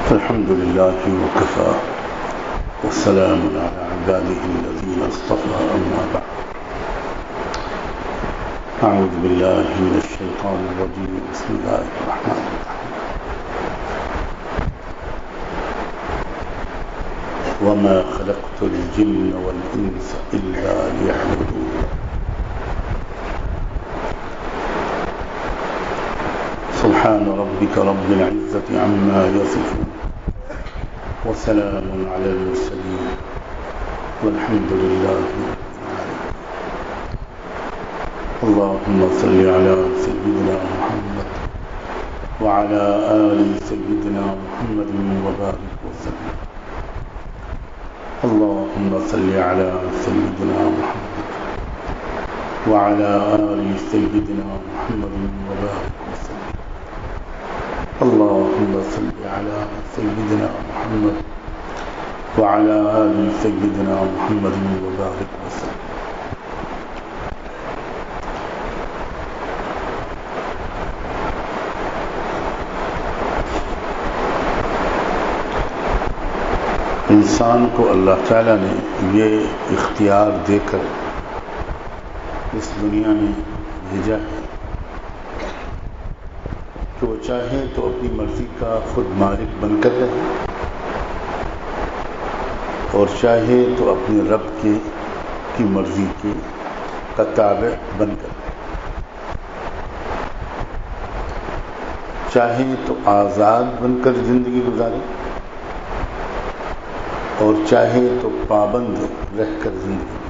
الحمد لله وكفى والسلام على عباده الذين اصطفى أما بعد أعوذ بالله من الشيطان الرجيم بسم الله الرحمن الرحيم وما خلقت الجن والإنس إلا ليعبدون سبحان ربك رب العزة عما يصفون وسلام على المرسلين والحمد لله رب العالمين. اللهم صل على سيدنا محمد وعلى آل سيدنا محمد وبارك وسلم. اللهم صل على سيدنا محمد وعلى آل سيدنا محمد وبارك وسلم. اللهم صل على سيدنا محمد وعلى آل سيدنا محمد وبارك وسلم. انسان کو اللہ تعالیٰ نے یہ اختیار دے کر اس دنیا میں بھیجا ہے کہ وہ چاہے تو اپنی مرضی کا خود مالک بن کر رہے اور چاہے تو اپنے رب کی مرضی کا تابع بن کر رہے، چاہے تو آزاد بن کر زندگی گزارے اور چاہے تو پابند رہ کر زندگی گزارے۔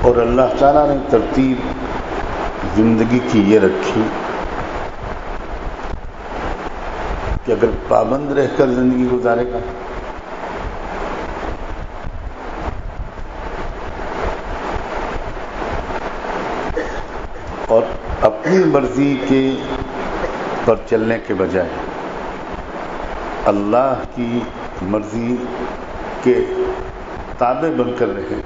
اور اللہ تعالیٰ نے ترتیب زندگی کی یہ رکھی کہ اگر پابند رہ کر زندگی گزارے گا اور اپنی مرضی کے پر چلنے کے بجائے اللہ کی مرضی کے تابع بن کر رہے گا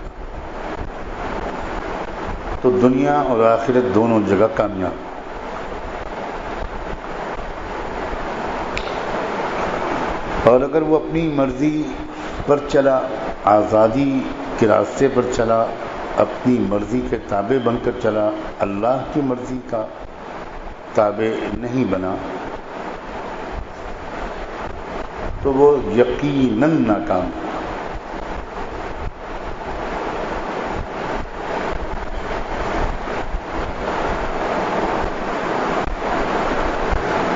تو دنیا اور آخرت دونوں جگہ کامیاب۔ اور اگر وہ اپنی مرضی پر چلا، آزادی کے راستے پر چلا، اپنی مرضی کے تابع بن کر چلا، اللہ کی مرضی کا تابع نہیں بنا تو وہ یقیناً ناکام۔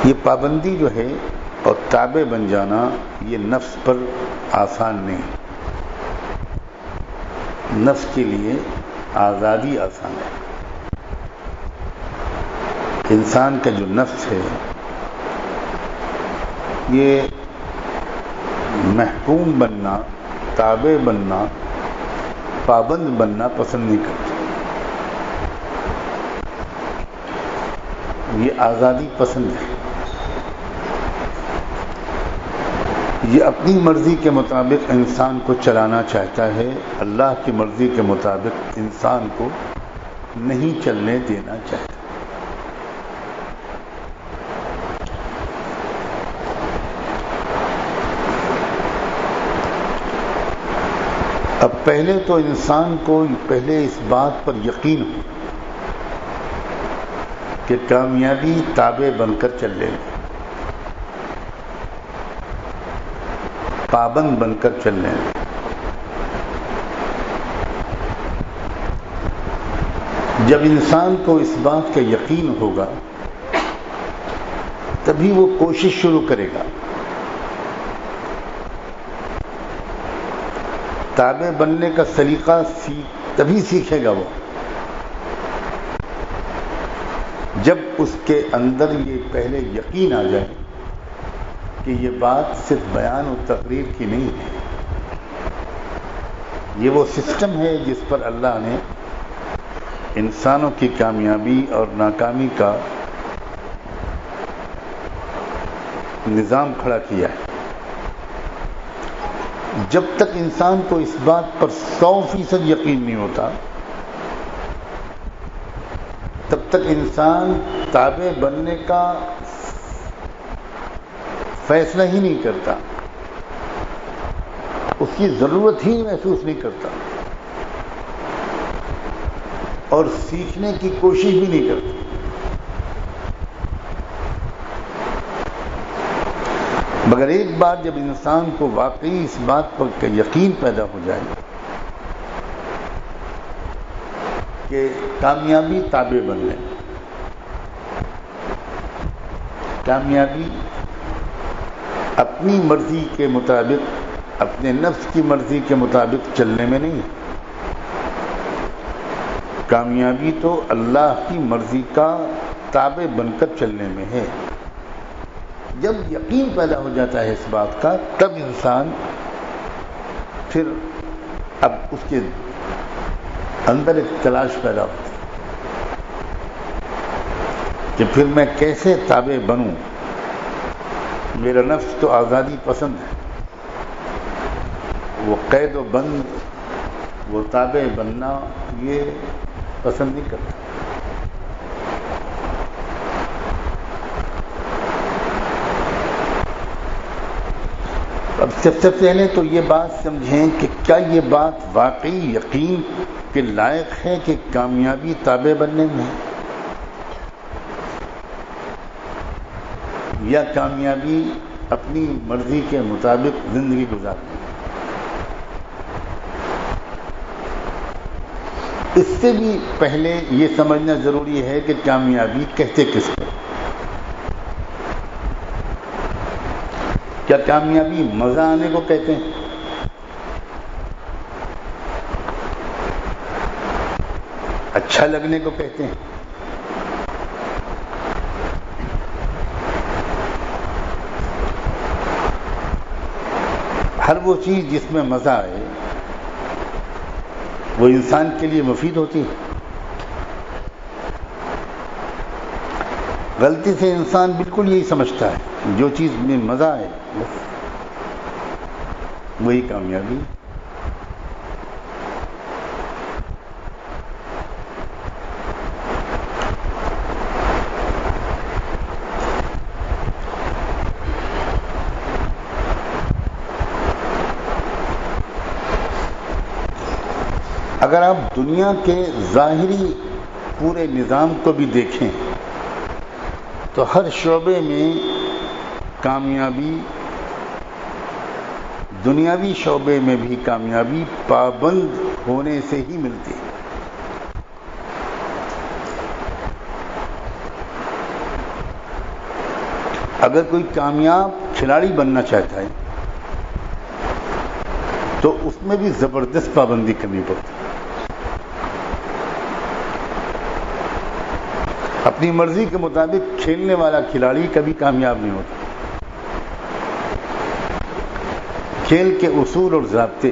یہ پابندی جو ہے اور تابع بن جانا یہ نفس پر آسان نہیں، نفس کے لیے آزادی آسان ہے۔ انسان کا جو نفس ہے یہ محکوم بننا، تابع بننا، پابند بننا پسند نہیں کرتا، یہ آزادی پسند ہے، یہ اپنی مرضی کے مطابق انسان کو چلانا چاہتا ہے، اللہ کی مرضی کے مطابق انسان کو نہیں چلنے دینا چاہتا۔ اب پہلے تو انسان کو پہلے اس بات پر یقین ہو کہ کامیابی تابع بن کر چل لے، پابند بن کر چلنے۔ جب انسان کو اس بات کا یقین ہوگا تبھی وہ کوشش شروع کرے گا، تابع بننے کا سلیقہ تبھی سیکھے گا وہ جب اس کے اندر یہ پہلے یقین آ جائے کہ یہ بات صرف بیان و تقریر کی نہیں ہے، یہ وہ سسٹم ہے جس پر اللہ نے انسانوں کی کامیابی اور ناکامی کا نظام کھڑا کیا ہے. جب تک انسان کو اس بات پر 100% یقین نہیں ہوتا تب تک انسان تابع بننے کا فیصلہ ہی نہیں کرتا، اس کی ضرورت ہی محسوس نہیں کرتا اور سیکھنے کی کوشش بھی نہیں کرتا. مگر ایک بار جب انسان کو واقعی اس بات پر یقین پیدا ہو جائے کہ کامیابی تابع بننے، کامیابی اپنی مرضی کے مطابق، اپنے نفس کی مرضی کے مطابق چلنے میں نہیں، کامیابی تو اللہ کی مرضی کا تابع بن کر چلنے میں ہے. جب یقین پیدا ہو جاتا ہے اس بات کا تب انسان پھر اب اس کے اندر ایک تلاش پیدا ہوتی کہ پھر میں کیسے تابع بنوں. میرا نفس تو آزادی پسند ہے، وہ قید و بند، وہ تابع بننا یہ پسند نہیں کرتا. اب سب سے پہلے تو یہ بات سمجھیں کہ کیا یہ بات واقعی یقین کے لائق ہے کہ کامیابی تابع بننے میں ہے، یا کامیابی اپنی مرضی کے مطابق زندگی گزارنے میں. اس سے بھی پہلے یہ سمجھنا ضروری ہے کہ کامیابی کہتے کس کو؟ کیا کامیابی مزہ آنے کو کہتے ہیں؟ اچھا لگنے کو کہتے ہیں؟ ہر وہ چیز جس میں مزہ آئے وہ انسان کے لیے مفید ہوتی ہے. غلطی سے انسان بالکل یہی سمجھتا ہے جو چیز میں مزہ آئے وہی کامیابی. اگر آپ دنیا کے ظاہری پورے نظام کو بھی دیکھیں تو ہر شعبے میں کامیابی، دنیاوی شعبے میں بھی کامیابی پابند ہونے سے ہی ملتی ہے. اگر کوئی کامیاب کھلاڑی بننا چاہتا ہے تو اس میں بھی زبردست پابندی کرنی پڑتی ہے. اپنی مرضی کے مطابق کھیلنے والا کھلاڑی کبھی کامیاب نہیں ہوتا. کھیل کے اصول اور ضابطے،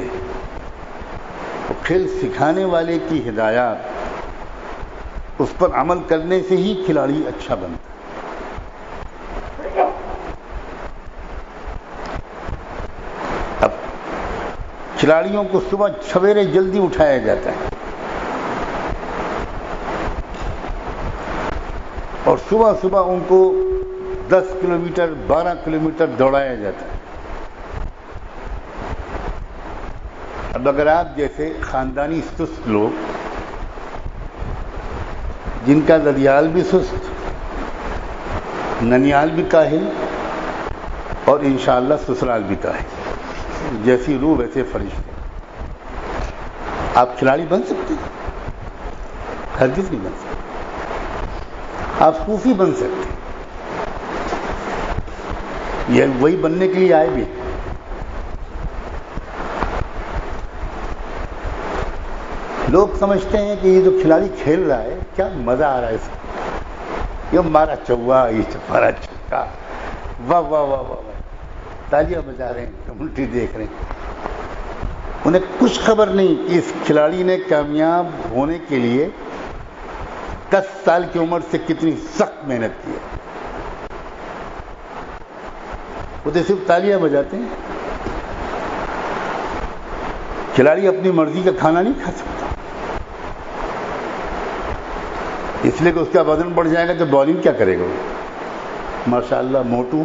کھیل سکھانے والے کی ہدایات، اس پر عمل کرنے سے ہی کھلاڑی اچھا بنتا ہے. اب کھلاڑیوں کو صبح سویرے جلدی اٹھایا جاتا ہے اور صبح صبح ان کو 10 کلومیٹر 12 کلومیٹر دوڑایا جاتا ہے. اب اگر آپ جیسے خاندانی سست لوگ جن کا ددیال بھی سست، ننیال بھی کاہل اور انشاءاللہ سسرال بھی کاہل، جیسی روح ویسے فرشتے، آپ کھلاڑی بن سکتے ہیں؟ ہرگز نہیں بن سکتے. آپ صوفی بن سکتے ہیں، یہ وہی بننے کے لیے آئے بھی. لوگ سمجھتے ہیں کہ یہ جو کھلاڑی کھیل رہا ہے کیا مزہ آ رہا ہے اس کو، یہ مارا چوا، یہ چپارا چھکا، واہ واہ واہ واہ واہ، تالیاں بجا رہے ہیں، الٹی دیکھ رہے ہیں. انہیں کچھ خبر نہیں کہ اس کھلاڑی نے کامیاب ہونے کے لیے 10 سال کی عمر سے کتنی سخت محنت کی ہے. وہ تو صرف تالیاں بجاتے ہیں. کھلاڑی اپنی مرضی کا کھانا نہیں کھا سکتا، اس لیے کہ اس کا وزن بڑھ جائے گا تو بالنگ کیا کرے گا؟ ماشاء اللہ موٹو،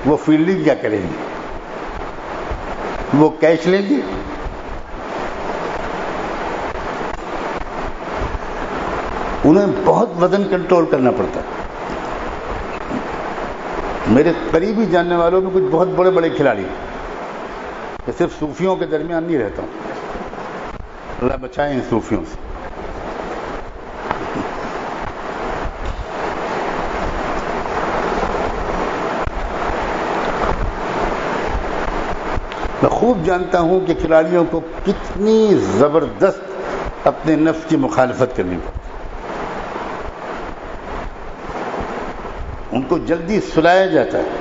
وہ فیلڈنگ کیا کریں گے؟ وہ کیچ لیں گے؟ انہیں بہت وزن کنٹرول کرنا پڑتا ہے. میرے قریبی جاننے والوں میں کچھ بہت بڑے بڑے کھلاڑی ہیں. میں صرف صوفیوں کے درمیان نہیں رہتا ہوں، اللہ بچائے ان صوفیوں سے. میں خوب جانتا ہوں کہ کھلاڑیوں کو کتنی زبردست اپنے نفس کی مخالفت کرنی پڑتی. ان کو جلدی سلایا جاتا ہے.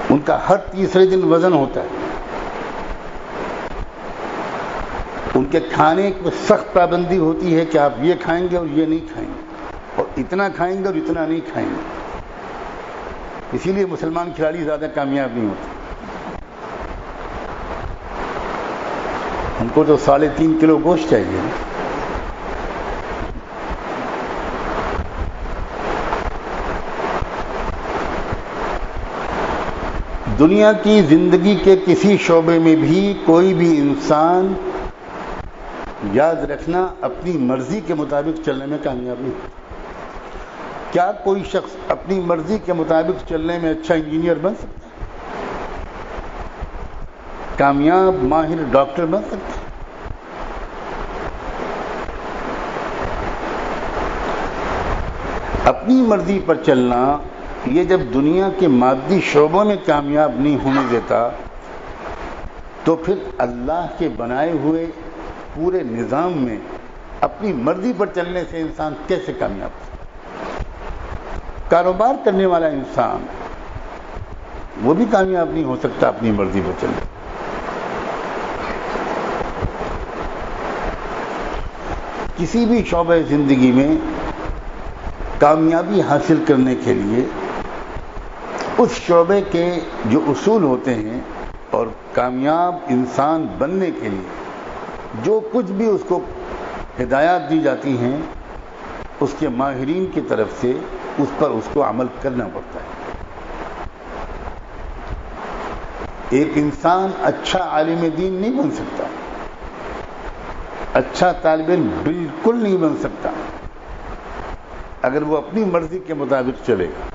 ان کا ہر تیسرے دن وزن ہوتا ہے. ان کے کھانے کی سخت پابندی ہوتی ہے کہ آپ یہ کھائیں گے اور یہ نہیں کھائیں گے، اور اتنا کھائیں گے اور اتنا نہیں کھائیں گے. اسی لیے مسلمان کھلاڑی زیادہ کامیاب نہیں ہوتے. ان کو تو 3.5 کلو گوشت چاہیے. دنیا کی زندگی کے کسی شعبے میں بھی کوئی بھی انسان یاد رکھنا اپنی مرضی کے مطابق چلنے میں کامیاب نہیں ہوتا. کیا کوئی شخص اپنی مرضی کے مطابق چلنے میں اچھا انجینئر بن سکتا ہے؟ کامیاب ماہر ڈاکٹر بن سکتا ہے؟ اپنی مرضی پر چلنا یہ جب دنیا کے مادی شعبوں میں کامیاب نہیں ہونے دیتا تو پھر اللہ کے بنائے ہوئے پورے نظام میں اپنی مرضی پر چلنے سے انسان کیسے کامیاب ہو؟ کاروبار کرنے والا انسان وہ بھی کامیاب نہیں ہو سکتا اپنی مرضی پر چلنے. کسی بھی شعبہ زندگی میں کامیابی حاصل کرنے کے لیے اس شعبے کے جو اصول ہوتے ہیں اور کامیاب انسان بننے کے لیے جو کچھ بھی اس کو ہدایات دی جاتی ہیں اس کے ماہرین کی طرف سے اس پر اس کو عمل کرنا پڑتا ہے. ایک انسان اچھا عالم دین نہیں بن سکتا، اچھا طالب علم بالکل نہیں بن سکتا اگر وہ اپنی مرضی کے مطابق چلے گا.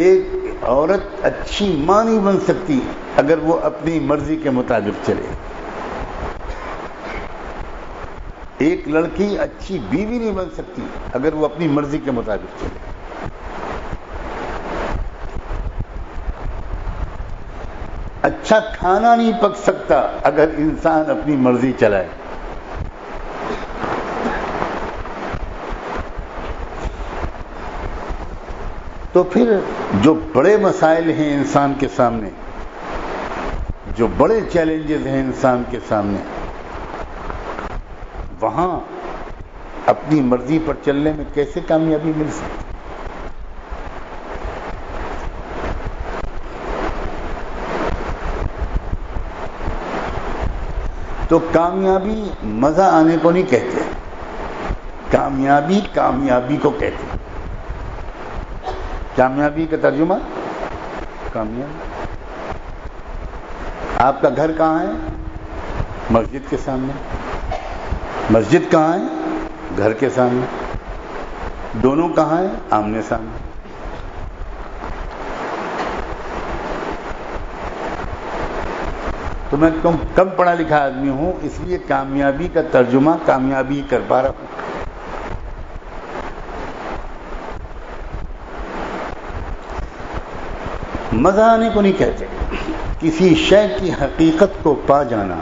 ایک عورت اچھی ماں نہیں بن سکتی اگر وہ اپنی مرضی کے مطابق چلے. ایک لڑکی اچھی بیوی نہیں بن سکتی اگر وہ اپنی مرضی کے مطابق چلے. اچھا کھانا نہیں پک سکتا اگر انسان اپنی مرضی چلائے. تو پھر جو بڑے مسائل ہیں انسان کے سامنے، جو بڑے چیلنجز ہیں انسان کے سامنے، وہاں اپنی مرضی پر چلنے میں کیسے کامیابی مل سکتی؟ تو کامیابی مزہ آنے کو نہیں کہتے، کامیابی کامیابی کو کہتے ہیں. کامیابی کا ترجمہ کامیابی. آپ کا گھر کہاں ہے؟ مسجد کے سامنے. مسجد کہاں ہے؟ گھر کے سامنے. دونوں کہاں ہیں؟ آمنے سامنے. تو میں کم پڑھا لکھا آدمی ہوں، اس لیے کامیابی کا ترجمہ کامیابی کر پا رہا ہوں. مزہ آنے کو نہیں کہتے، کسی شے کی حقیقت کو پا جانا،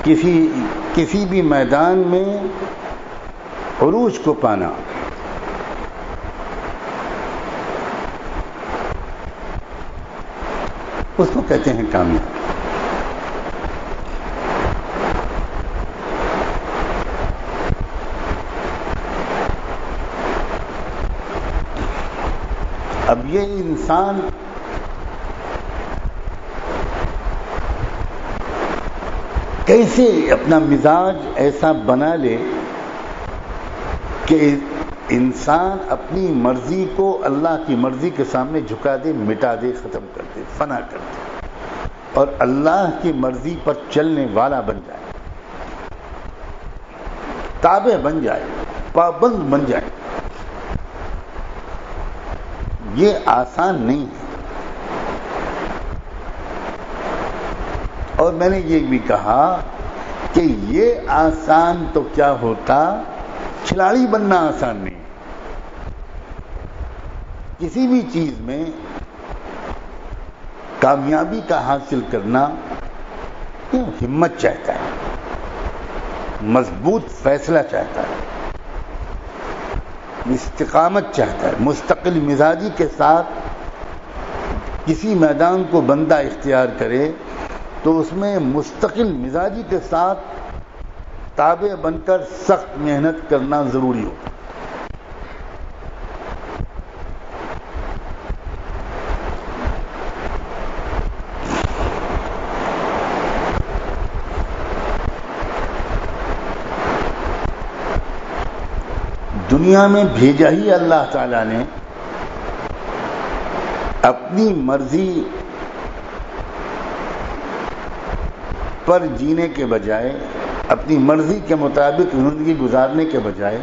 کسی بھی میدان میں عروج کو پانا. اس کو کہتے ہیں کامیاب. اب یہ انسان کیسے اپنا مزاج ایسا بنا لے کہ انسان اپنی مرضی کو اللہ کی مرضی کے سامنے جھکا دے، مٹا دے، ختم کر دے، فنا کر دے، اور اللہ کی مرضی پر چلنے والا بن جائے، تابع بن جائے، پابند بن جائے. یہ آسان نہیں ہے. اور میں نے یہ بھی کہا کہ یہ آسان تو کیا ہوتا، کھلاڑی بننا آسان نہیں. کسی بھی چیز میں کامیابی کا حاصل کرنا ہمت چاہتا ہے، مضبوط فیصلہ چاہتا ہے، استقامت چاہتا ہے. مستقل مزاجی کے ساتھ کسی میدان کو بندہ اختیار کرے تو اس میں مستقل مزاجی کے ساتھ تابع بن کر سخت محنت کرنا ضروری ہو. دنیا میں بھیجا ہی اللہ تعالیٰ نے اپنی مرضی پر جینے کے بجائے، اپنی مرضی کے مطابق زندگی گزارنے کے بجائے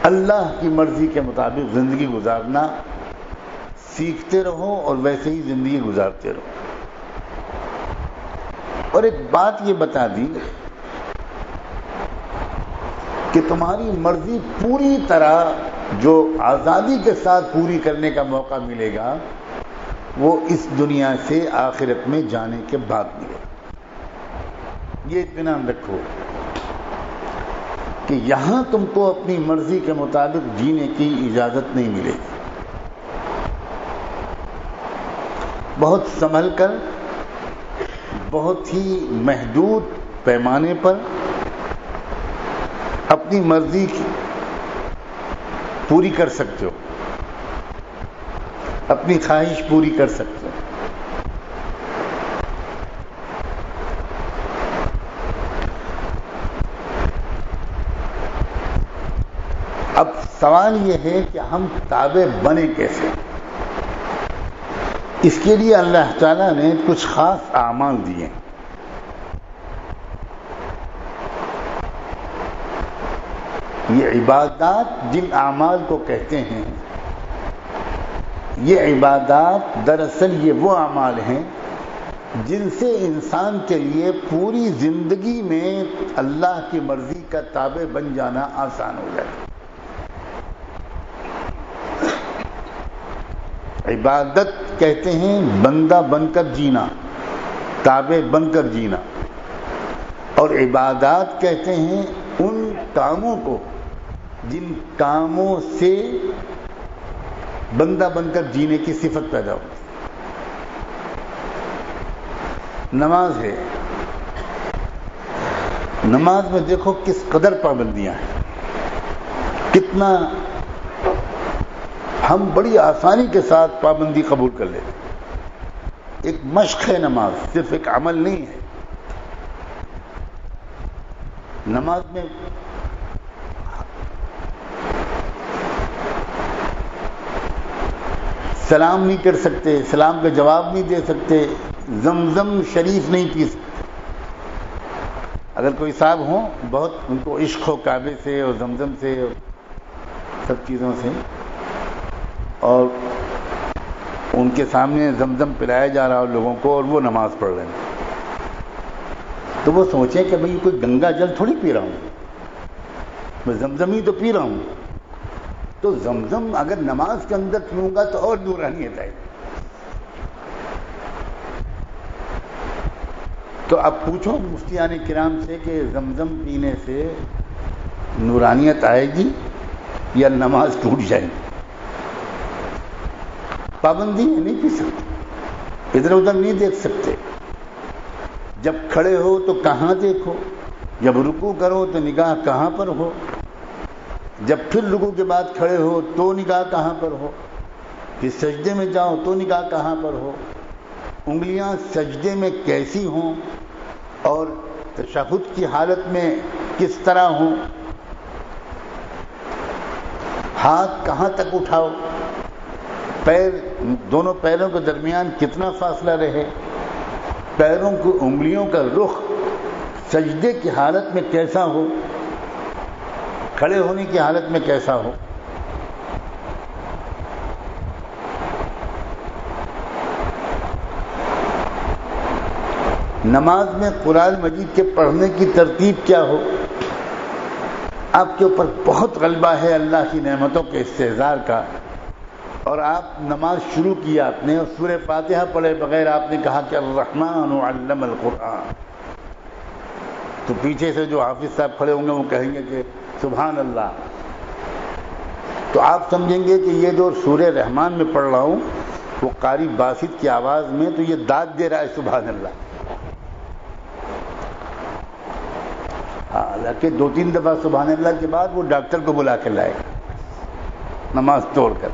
اللہ کی مرضی کے مطابق زندگی گزارنا سیکھتے رہو اور ویسے ہی زندگی گزارتے رہو. اور ایک بات یہ بتا دی کہ تمہاری مرضی پوری طرح جو آزادی کے ساتھ پوری کرنے کا موقع ملے گا وہ اس دنیا سے آخرت میں جانے کے بعد ملے گا. یہ اطمینان رکھو کہ یہاں تم کو اپنی مرضی کے مطابق جینے کی اجازت نہیں ملے گی. بہت سنبھل کر، بہت ہی محدود پیمانے پر اپنی مرضی پوری کر سکتے ہو، اپنی خواہش پوری کر سکتے ہو. اب سوال یہ ہے کہ ہم تابع بنے کیسے؟ اس کے لیے اللہ تعالیٰ نے کچھ خاص اعمال دیے. یہ عبادات جن اعمال کو کہتے ہیں، یہ عبادات دراصل یہ وہ اعمال ہیں جن سے انسان کے لیے پوری زندگی میں اللہ کی مرضی کا تابع بن جانا آسان ہو جائے. عبادت کہتے ہیں بندہ بن کر جینا، تابع بن کر جینا، اور عبادات کہتے ہیں ان کاموں کو جن کاموں سے بندہ بن کر جینے کی صفت پیدا ہوتی. نماز ہے، نماز میں دیکھو کس قدر پابندیاں ہیں، کتنا ہم بڑی آسانی کے ساتھ پابندی قبول کر لیتے. ایک مشق ہے نماز، صرف ایک عمل نہیں ہے. نماز میں سلام نہیں کر سکتے، سلام کا جواب نہیں دے سکتے، زمزم شریف نہیں پی سکتے. اگر کوئی صاحب ہوں بہت ان کو عشق ہو کعبے سے اور زمزم سے اور سب چیزوں سے، اور ان کے سامنے زمزم پلایا جا رہا ہو لوگوں کو اور وہ نماز پڑھ رہے ہیں، تو وہ سوچیں کہ بھئی کوئی گنگا جل تھوڑی پی رہا ہوں، میں زمزم ہی تو پی رہا ہوں. تو زمزم اگر نماز کے اندر پیوں گا تو اور نورانیت آئے گی. تو اب پوچھو مفتیان کرام سے کہ زمزم پینے سے نورانیت آئے گی یا نماز ٹوٹ جائے گی؟ پابندی ہے، نہیں پی سکتے. ادھر ادھر نہیں دیکھ سکتے. جب کھڑے ہو تو کہاں دیکھو، جب رکوع کرو تو نگاہ کہاں پر ہو، جب پھر رکوع کے بعد کھڑے ہو تو نگاہ کہاں پر ہو، پھر سجدے میں جاؤ تو نگاہ کہاں پر ہو، انگلیاں سجدے میں کیسی ہوں اور تشہد کی حالت میں کس طرح ہوں، ہاتھ کہاں تک اٹھاؤ، پیر دونوں پیروں کے درمیان کتنا فاصلہ رہے، پیروں کو انگلیوں کا رخ سجدے کی حالت میں کیسا ہو، کھڑے ہونے کی حالت میں کیسا ہو. نماز میں قرآن مجید کے پڑھنے کی ترتیب کیا ہو. آپ کے اوپر بہت غلبہ ہے اللہ کی نعمتوں کے استحضار کا، اور آپ نماز شروع کی آپ نے اور سورہ فاتحہ پڑھے بغیر آپ نے کہا کہ الرحمن علم القرآن، تو پیچھے سے جو حافظ صاحب کھڑے ہوں گے وہ کہیں گے کہ سبحان اللہ. تو آپ سمجھیں گے کہ یہ جو سورہ رحمان میں پڑھ رہا ہوں وہ قاری باسط کی آواز میں تو یہ داد دے رہا ہے سبحان اللہ. حالانکہ 2-3 دفعہ سبحان اللہ کے بعد وہ ڈاکٹر کو بلا کے لائے گا نماز توڑ کر.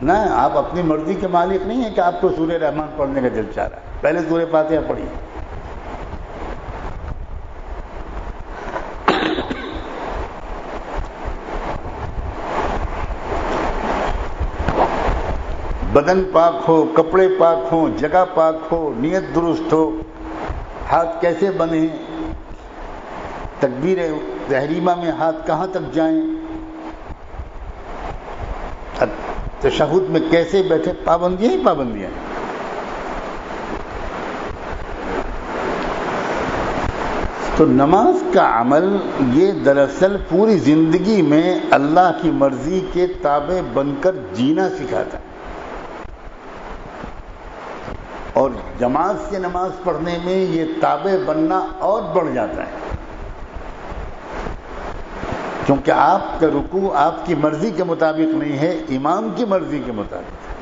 نہ، آپ اپنی مرضی کے مالک نہیں ہیں کہ آپ کو سورہ رحمان پڑھنے کا دل چاہ رہا ہے. پہلے سورہ فاتحہ پڑھیے. بدن پاک ہو، کپڑے پاک ہوں، جگہ پاک ہو، نیت درست ہو، ہاتھ کیسے بنے، تکبیر تحریمہ میں ہاتھ کہاں تک جائیں، تشہد میں کیسے بیٹھے، پابندیاں ہی پابندیاں. تو نماز کا عمل یہ دراصل پوری زندگی میں اللہ کی مرضی کے تابع بن کر جینا سکھاتا ہے، اور جماعت سے نماز پڑھنے میں یہ تابع بننا اور بڑھ جاتا ہے، کیونکہ آپ کا رکوع آپ کی مرضی کے مطابق نہیں ہے، امام کی مرضی کے مطابق ہے.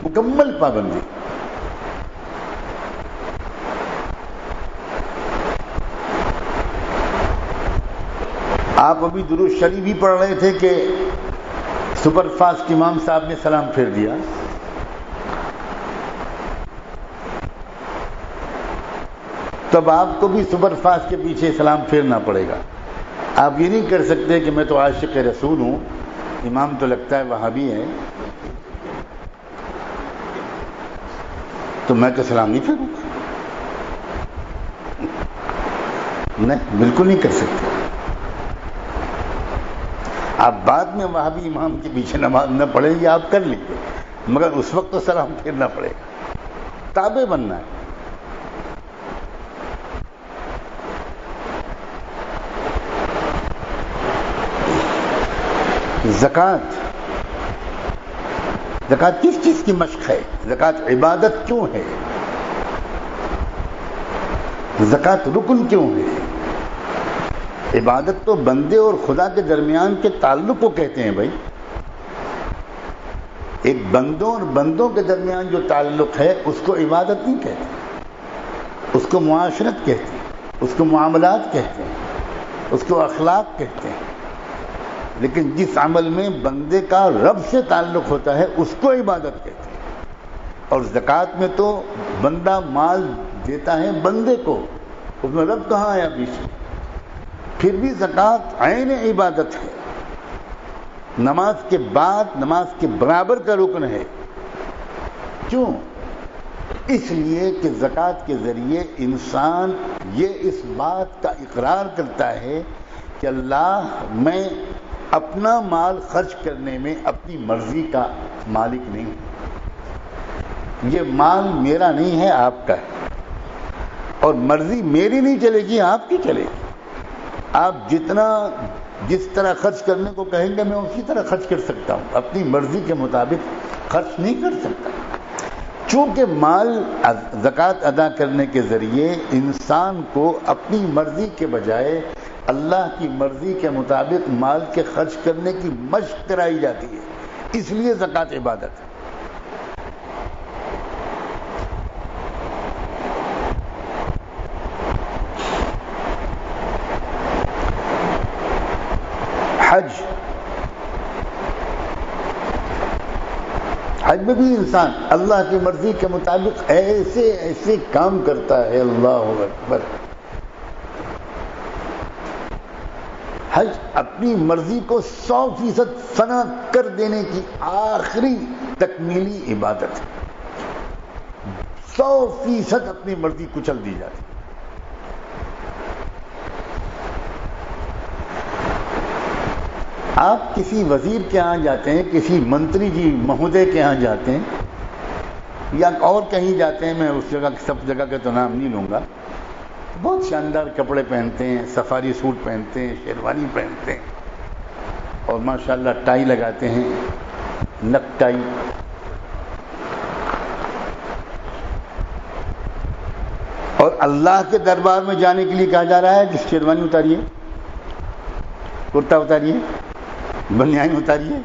مکمل پابندی. آپ ابھی درود شریف بھی پڑھ رہے تھے کہ سپر فاسٹ امام صاحب نے سلام پھیر دیا. تب آپ کو بھی سپر فاسٹ کے پیچھے سلام پھیرنا پڑے گا. آپ یہ نہیں کر سکتے کہ میں تو عاشق رسول ہوں، امام تو لگتا ہے وہابی ہے تو میں تو سلام نہیں پھیروں گا. نہیں، بالکل نہیں کر سکتے. آپ بعد میں وہابی امام کے پیچھے نماز نہ پڑھیں یہ آپ کر لیجیے، مگر اس وقت تو سلام پھیرنا پڑے گا، تابع بننا ہے. زکوٰۃ کس چیز کی مشق ہے؟ زکوٰۃ عبادت کیوں ہے؟ زکوٰۃ رکن کیوں ہے؟ عبادت تو بندے اور خدا کے درمیان کے تعلق کو کہتے ہیں بھائی. ایک بندوں اور بندوں کے درمیان جو تعلق ہے اس کو عبادت نہیں کہتے، اس کو معاشرت کہتے ہیں، اس کو معاملات کہتے ہیں، اس کو اخلاق کہتے ہیں. لیکن جس عمل میں بندے کا رب سے تعلق ہوتا ہے اس کو عبادت کہتے ہیں. اور زکوٰۃ میں تو بندہ مال دیتا ہے بندے کو، اس میں رب کہاں آیا پیچھے؟ پھر بھی زکوٰۃ عین عبادت ہے، نماز کے بعد نماز کے برابر کا رکن ہے. کیوں؟ اس لیے کہ زکوٰۃ کے ذریعے انسان یہ اس بات کا اقرار کرتا ہے کہ اللہ، میں اپنا مال خرچ کرنے میں اپنی مرضی کا مالک نہیں ہوں. یہ مال میرا نہیں ہے، آپ کا ہے، اور مرضی میری نہیں چلے گی، آپ کی چلے گی. آپ جس طرح خرچ کرنے کو کہیں گے میں اسی طرح خرچ کر سکتا ہوں، اپنی مرضی کے مطابق خرچ نہیں کر سکتا. چونکہ مال زکوٰۃ ادا کرنے کے ذریعے انسان کو اپنی مرضی کے بجائے اللہ کی مرضی کے مطابق مال کے خرچ کرنے کی مشق کرائی جاتی ہے. اس لیے زکات عبادت ہے۔ حج میں بھی انسان اللہ کی مرضی کے مطابق ایسے ایسے کام کرتا ہے، اللہ اکبر۔ حج اپنی مرضی کو 100% فنا کر دینے کی آخری تکمیلی عبادت ہے۔ 100% اپنی مرضی کچل دی جاتی۔ آپ کسی وزیر کے ہاں جاتے ہیں، کسی منتری جی مہودے کے ہاں جاتے ہیں یا اور کہیں جاتے ہیں، میں اس جگہ سب جگہ کے تو نام نہیں لوں گا، بہت شاندار کپڑے پہنتے ہیں، سفاری سوٹ پہنتے ہیں، شیروانی پہنتے ہیں اور ماشاءاللہ ٹائی لگاتے ہیں، نک ٹائی۔ اور اللہ کے دربار میں جانے کے لیے کہا جا رہا ہے کہ شیروانی اتاریے، کرتا اتاریے، بنیان اتاریے۔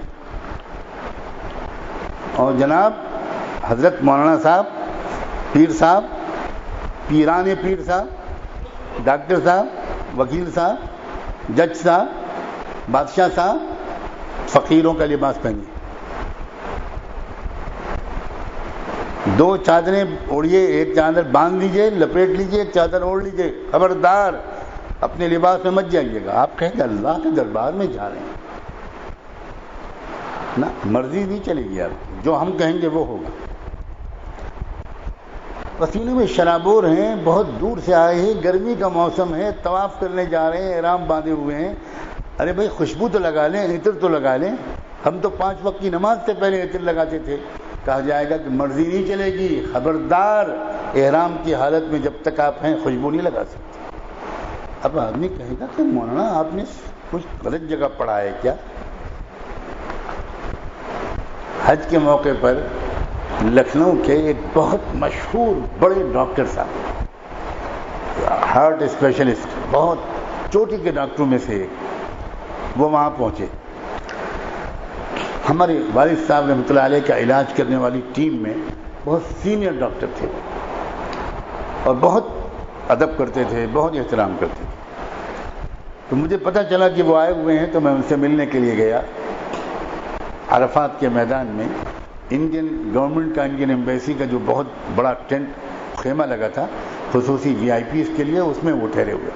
اور جناب حضرت مولانا صاحب، پیر صاحب، پیران پیر صاحب، ڈاکٹر صاحب، وکیل صاحب، جج صاحب، بادشاہ صاحب فقیروں کا لباس پہنیے، 2 چادریں اوڑھیے، ایک چادر باندھ لیجئے، لپیٹ لیجئے، ایک چادر اوڑھ لیجئے، خبردار اپنے لباس میں مت جائیے گا۔ آپ کہیں گے اللہ کے دربار میں جا رہے ہیں، نہ مرضی نہیں چلے گی، آپ جو ہم کہیں گے وہ ہوگا۔ پسینے میں شرابور ہیں، بہت دور سے آئے ہیں، گرمی کا موسم ہے، طواف کرنے جا رہے ہیں، احرام باندھے ہوئے ہیں، ارے بھائی خوشبو تو لگا لیں، عطر تو لگا لیں۔ ہم تو 5 وقت کی نماز سے پہلے عطر لگاتے تھے۔ کہا جائے گا کہ مرضی نہیں چلے گی، خبردار احرام کی حالت میں جب تک آپ ہیں خوشبو نہیں لگا سکتے۔ اب آدمی کہے گا کہ مولانا آپ نے کچھ غلط جگہ پڑھا ہے کیا؟ حج کے موقع پر لکھنؤ کے ایک بہت مشہور بڑے ڈاکٹر صاحب، ہارٹ اسپیشلسٹ، بہت چوٹی کے ڈاکٹروں میں سے ایک، وہ وہاں پہنچے۔ ہمارے والد صاحب رحمۃ اللہ علیہ کا علاج کرنے والی ٹیم میں بہت سینئر ڈاکٹر تھے اور بہت ادب کرتے تھے، بہت احترام کرتے تھے۔ تو مجھے پتہ چلا کہ وہ آئے ہوئے ہیں، تو میں ان سے ملنے کے لیے گیا۔ عرفات کے میدان میں انڈین گورنمنٹ کا، انڈین ایمبیسی کا جو بہت بڑا ٹینٹ خیمہ لگا تھا خصوصی VIPs کے لیے، اس میں وہ ٹھہرے ہوئے۔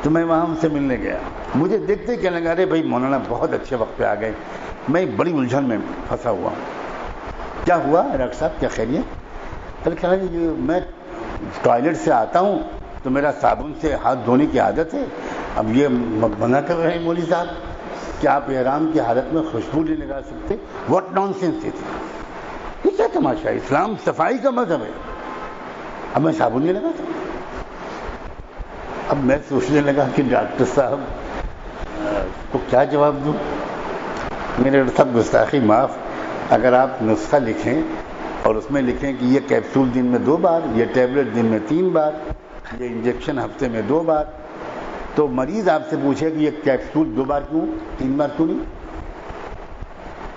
تو میں وہاں ان سے ملنے گیا، مجھے دیکھتے کہنے لگا، ارے بھائی مولانا بہت اچھے وقت پہ آ گئے، میں ایک بڑی الجھن میں پھنسا ہوا ہوں۔ کیا ہوا ڈاکٹر صاحب، کیا خیریت؟ کہا کہ میں ٹوائلٹ سے آتا ہوں تو میرا صابن سے ہاتھ دھونے کی عادت ہے، اب یہ منع کر رہے ہیں مولوی صاحب کہ آپ احرام کی حالت میں خوشبو نہیں لگا سکتے۔ واٹ نان سینس ہے، یہ کیا تماشا ہے؟ اسلام صفائی کا مذہب ہے، اب میں صابن نہیں لگا سکتا۔ اب میں سوچنے لگا کہ ڈاکٹر صاحب کو کیا جواب دوں۔ میرے سب گستاخی معاف، اگر آپ نسخہ لکھیں اور اس میں لکھیں کہ یہ کیپسول دن میں 2 بار، یہ ٹیبلٹ دن میں 3 بار، یہ انجیکشن ہفتے میں 2 بار، تو مریض آپ سے پوچھے کہ یہ کیپسول 2 بار کیوں، 3 بار کیوں نہیں؟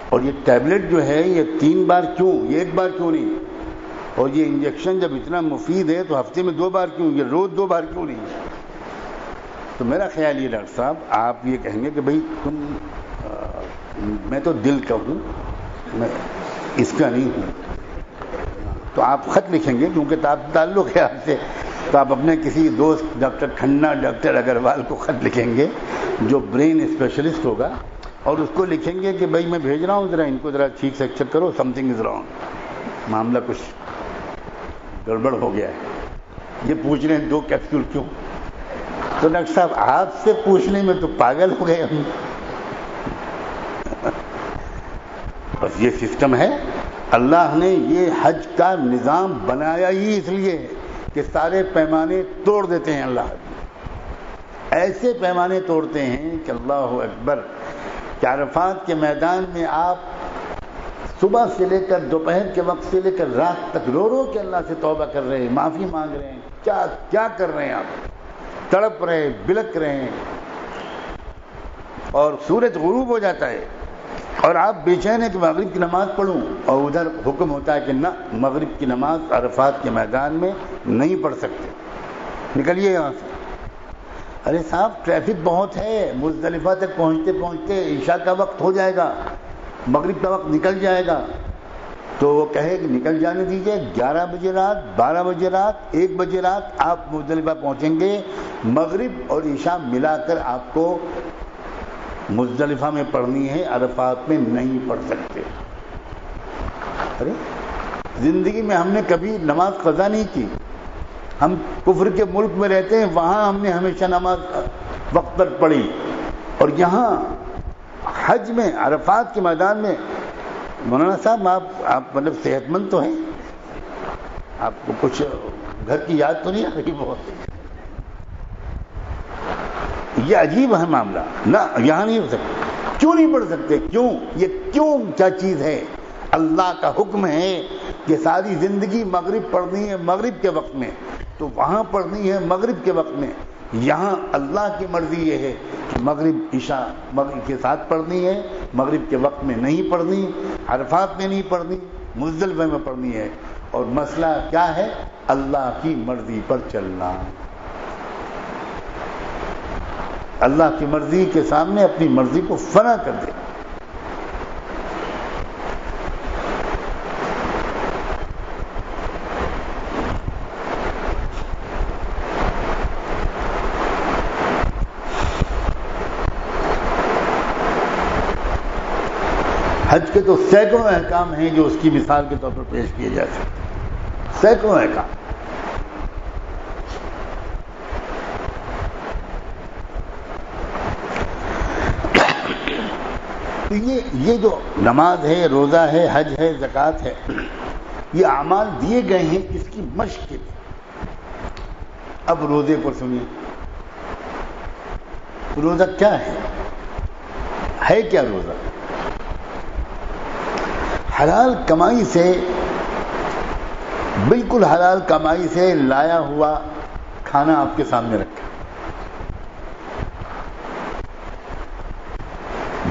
اور یہ ٹیبلٹ جو ہے یہ 3 بار کیوں، یہ 1 بار کیوں نہیں؟ اور یہ انجیکشن جب اتنا مفید ہے تو ہفتے میں 2 بار کیوں، یہ روز 2 بار کیوں نہیں؟ تو میرا خیال یہ ڈاکٹر صاحب، آپ یہ کہیں گے کہ بھائی میں تو دل کا ہوں، میں اس کا نہیں ہوں، تو آپ خط لکھیں گے کیونکہ تعلق ہے آپ سے، تو آپ اپنے کسی دوست ڈاکٹر کھنہ، ڈاکٹر اگروال کو خط لکھیں گے جو برین اسپیشلسٹ ہوگا، اور اس کو لکھیں گے کہ بھائی میں بھیج رہا ہوں، ذرا ان کو ذرا ٹھیک سے چیک کرو، سم تھنگ از رانگ، معاملہ کچھ گڑبڑ ہو گیا ہے، یہ پوچھ رہے ہیں 2 کیپسول کیوں؟ تو ڈاکٹر صاحب آپ سے پوچھنے میں تو پاگل ہو گئے ہم۔ بس یہ سسٹم ہے، اللہ نے یہ حج کا نظام بنایا ہی اس لیے ہے کہ سارے پیمانے توڑ دیتے ہیں۔ اللہ ایسے پیمانے توڑتے ہیں کہ اللہ اکبر، کہ عرفات کے میدان میں آپ صبح سے لے کر دوپہر کے وقت سے لے کر رات تک رو رو کے اللہ سے توبہ کر رہے ہیں، معافی مانگ رہے ہیں، کیا کیا کر رہے ہیں آپ، تڑپ رہے، بلک رہے ہیں، اور سورج غروب ہو جاتا ہے، اور آپ بے چین ہیں کہ مغرب کی نماز پڑھوں، اور ادھر حکم ہوتا ہے کہ نہ، مغرب کی نماز عرفات کے میدان میں نہیں پڑھ سکتے، نکلیے یہاں سے۔ ارے صاحب ٹریفک بہت ہے، مزدلفہ تک پہنچتے پہنچتے عشاء کا وقت ہو جائے گا، مغرب کا وقت نکل جائے گا۔ تو وہ کہے کہ نکل جانے دیجئے، 11 بجے رات، 12 بجے رات، 1 بجے رات آپ مزدلفہ پہنچیں گے، مغرب اور عشاء ملا کر آپ کو مزدلفہ میں پڑھنی ہے، عرفات میں نہیں پڑھ سکتے۔ ارے زندگی میں ہم نے کبھی نماز قضا نہیں کی، ہم کفر کے ملک میں رہتے ہیں، وہاں ہم نے ہمیشہ نماز وقت پر پڑھی، اور یہاں حج میں عرفات کے میدان میں۔ مولانا صاحب آپ مطلب صحت مند تو ہیں، آپ کو کچھ گھر کی یاد تو نہیں آ رہی بہت؟ یہ عجیب ہے معاملہ، نہ یہاں نہیں ہو سکتا۔ کیوں نہیں پڑھ سکتے؟ کیوں؟ یہ کیوں کیا چیز ہے؟ اللہ کا حکم ہے کہ ساری زندگی مغرب پڑھنی ہے مغرب کے وقت میں، تو وہاں پڑھنی ہے مغرب کے وقت میں۔ یہاں اللہ کی مرضی یہ ہے کہ مغرب عشاء مغرب کے ساتھ پڑھنی ہے، مغرب کے وقت میں نہیں پڑھنی، عرفات میں نہیں پڑھنی، مزدلفہ میں پڑھنی ہے۔ اور مسئلہ کیا ہے؟ اللہ کی مرضی پر چلنا۔ اللہ کی مرضی کے سامنے اپنی مرضی کو فنا کر دے۔ حج کے تو سینکڑوں احکام ہیں جو اس کی مثال کے طور پر پیش کیے جا سکتے، سینکڑوں احکام۔ یہ جو نماز ہے، روزہ ہے، حج ہے، زکوٰۃ ہے، یہ اعمال دیے گئے ہیں اس کی مشق کے لیے۔ اب روزے پر سنیے، روزہ کیا ہے کیا روزہ؟ حلال کمائی سے، بالکل حلال کمائی سے لایا ہوا کھانا آپ کے سامنے رکھا،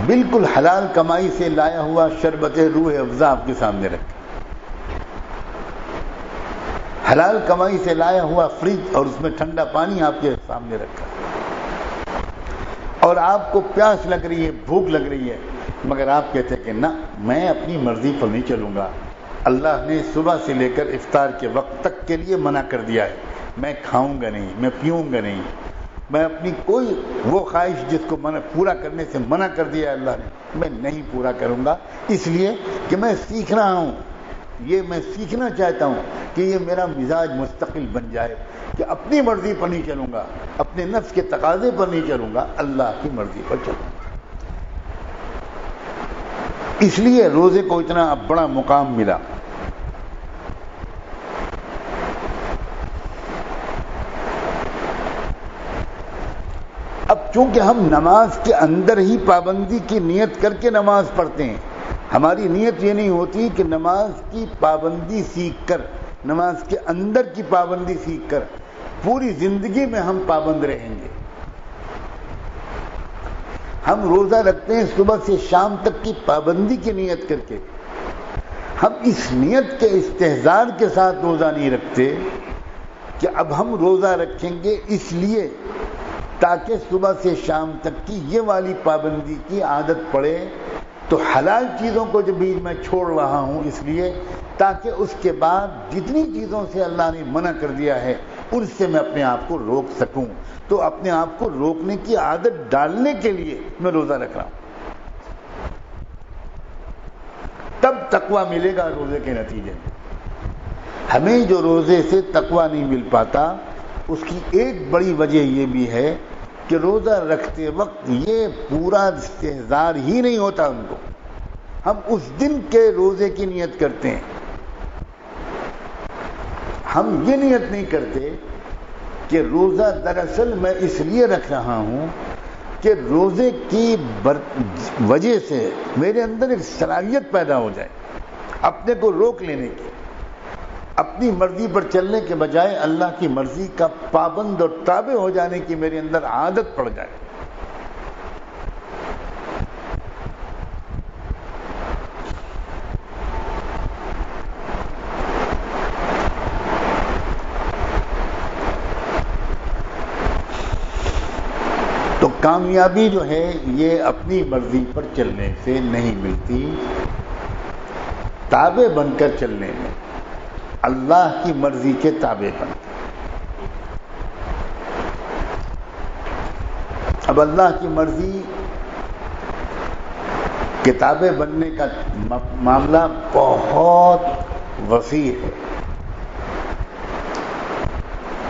بالکل حلال کمائی سے لایا ہوا شربت روح افزا آپ کے سامنے رکھا، حلال کمائی سے لایا ہوا فریج اور اس میں ٹھنڈا پانی آپ کے سامنے رکھا، اور آپ کو پیاس لگ رہی ہے، بھوک لگ رہی ہے، مگر آپ کہتے ہیں کہ نہ، میں اپنی مرضی پر نہیں چلوں گا، اللہ نے صبح سے لے کر افطار کے وقت تک کے لیے منع کر دیا ہے، میں کھاؤں گا نہیں، میں پیوں گا نہیں، میں اپنی کوئی وہ خواہش جس کو پورا کرنے سے منع کر دیا ہے اللہ نے، میں نہیں پورا کروں گا، اس لیے کہ میں سیکھ رہا ہوں، یہ میں سیکھنا چاہتا ہوں کہ یہ میرا مزاج مستقل بن جائے کہ اپنی مرضی پر نہیں چلوں گا، اپنے نفس کے تقاضے پر نہیں چلوں گا، اللہ کی مرضی پر چلوں گا۔ اس لیے روزے کو اتنا بڑا مقام ملا۔ اب چونکہ ہم نماز کے اندر ہی پابندی کی نیت کر کے نماز پڑھتے ہیں، ہماری نیت یہ نہیں ہوتی کہ نماز کی پابندی سیکھ کر، نماز کے اندر کی پابندی سیکھ کر پوری زندگی میں ہم پابند رہیں گے۔ ہم روزہ رکھتے ہیں صبح سے شام تک کی پابندی کی نیت کر کے، ہم اس نیت کے استحضار کے ساتھ روزہ نہیں رکھتے کہ اب ہم روزہ رکھیں گے اس لیے تاکہ صبح سے شام تک کی یہ والی پابندی کی عادت پڑے، تو حلال چیزوں کو جو بھی میں چھوڑ رہا ہوں اس لیے تاکہ اس کے بعد جتنی چیزوں سے اللہ نے منع کر دیا ہے ان سے میں اپنے آپ کو روک سکوں، تو اپنے آپ کو روکنے کی عادت ڈالنے کے لیے میں روزہ رکھ رہا ہوں۔ تب تقویٰ ملے گا روزے کے نتیجے میں۔ ہمیں جو روزے سے تقویٰ نہیں مل پاتا اس کی ایک بڑی وجہ یہ بھی ہے کہ روزہ رکھتے وقت یہ پورا استحضار ہی نہیں ہوتا ان کو، ہم اس دن کے روزے کی نیت کرتے ہیں، ہم یہ نیت نہیں کرتے کہ روزہ دراصل میں اس لیے رکھ رہا ہوں کہ روزے کی وجہ سے میرے اندر ایک صلاحیت پیدا ہو جائے اپنے کو روک لینے کی، اپنی مرضی پر چلنے کے بجائے اللہ کی مرضی کا پابند اور تابع ہو جانے کی میرے اندر عادت پڑ جائے۔ کامیابی جو ہے یہ اپنی مرضی پر چلنے سے نہیں ملتی، تابع بن کر چلنے میں، اللہ کی مرضی کے تابع بن کر۔ اب اللہ کی مرضی کے تابع بننے کا معاملہ بہت وسیع ہے۔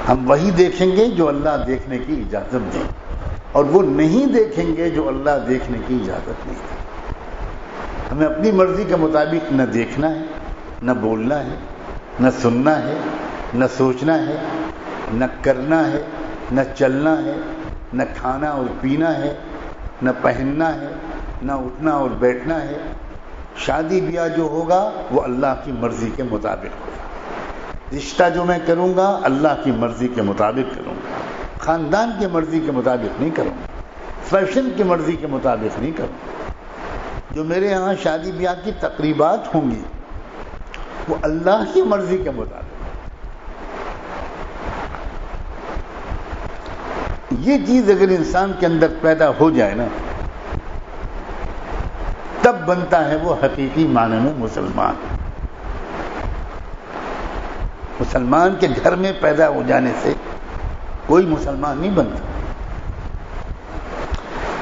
ہم وہی دیکھیں گے جو اللہ دیکھنے کی اجازت دے، اور وہ نہیں دیکھیں گے جو اللہ دیکھنے کی اجازت نہیں دے۔ ہمیں اپنی مرضی کے مطابق نہ دیکھنا ہے، نہ بولنا ہے، نہ سننا ہے، نہ سوچنا ہے، نہ کرنا ہے، نہ چلنا ہے، نہ کھانا اور پینا ہے، نہ پہننا ہے، نہ اٹھنا اور بیٹھنا ہے۔ شادی بیاہ جو ہوگا وہ اللہ کی مرضی کے مطابق ہوگا۔ رشتہ جو میں کروں گا اللہ کی مرضی کے مطابق کروں گا، خاندان کی مرضی کے مطابق نہیں کروں گا، فیشن کی مرضی کے مطابق نہیں کروں گا۔ جو میرے یہاں شادی بیاہ کی تقریبات ہوں گی وہ اللہ کی مرضی کے مطابق۔ یہ چیز اگر انسان کے اندر پیدا ہو جائے نا، تب بنتا ہے وہ حقیقی معنی میں مسلمان۔ مسلمان کے گھر میں پیدا ہو جانے سے کوئی مسلمان نہیں بنتا،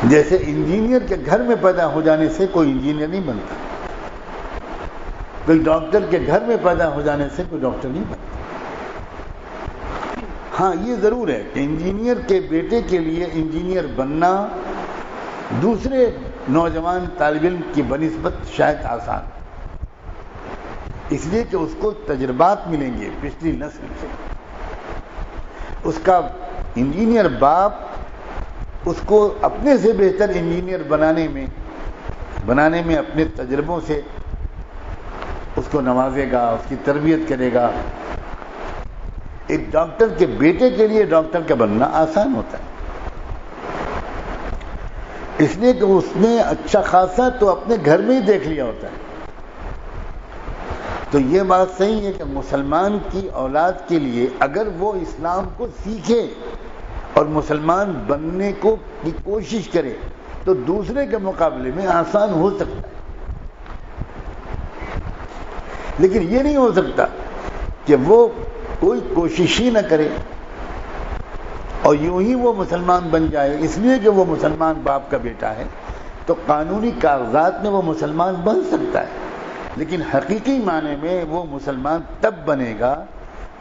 جیسے انجینئر کے گھر میں پیدا ہو جانے سے کوئی انجینئر نہیں بنتا، کوئی ڈاکٹر کے گھر میں پیدا ہو جانے سے کوئی ڈاکٹر نہیں بنتا۔ ہاں یہ ضرور ہے کہ انجینئر کے بیٹے کے لیے انجینئر بننا دوسرے نوجوان طالب علم کی بنسبت شاید آسان، اس لیے کہ اس کو تجربات ملیں گے پچھلی نسل سے۔ اس کا انجینئر باپ اس کو اپنے سے بہتر انجینئر بنانے میں اپنے تجربوں سے اس کو نوازے گا، اس کی تربیت کرے گا۔ ایک ڈاکٹر کے بیٹے کے لیے ڈاکٹر کا بننا آسان ہوتا ہے، اس لیے کہ اس نے اچھا خاصا تو اپنے گھر میں ہی دیکھ لیا ہوتا ہے۔ تو یہ بات صحیح ہے کہ مسلمان کی اولاد کے لیے اگر وہ اسلام کو سیکھے اور مسلمان بننے کی کوشش کرے تو دوسرے کے مقابلے میں آسان ہو سکتا ہے، لیکن یہ نہیں ہو سکتا کہ وہ کوئی کوشش ہی نہ کرے اور یوں ہی وہ مسلمان بن جائے اس لیے کہ وہ مسلمان باپ کا بیٹا ہے۔ تو قانونی کاغذات میں وہ مسلمان بن سکتا ہے، لیکن حقیقی معنی میں وہ مسلمان تب بنے گا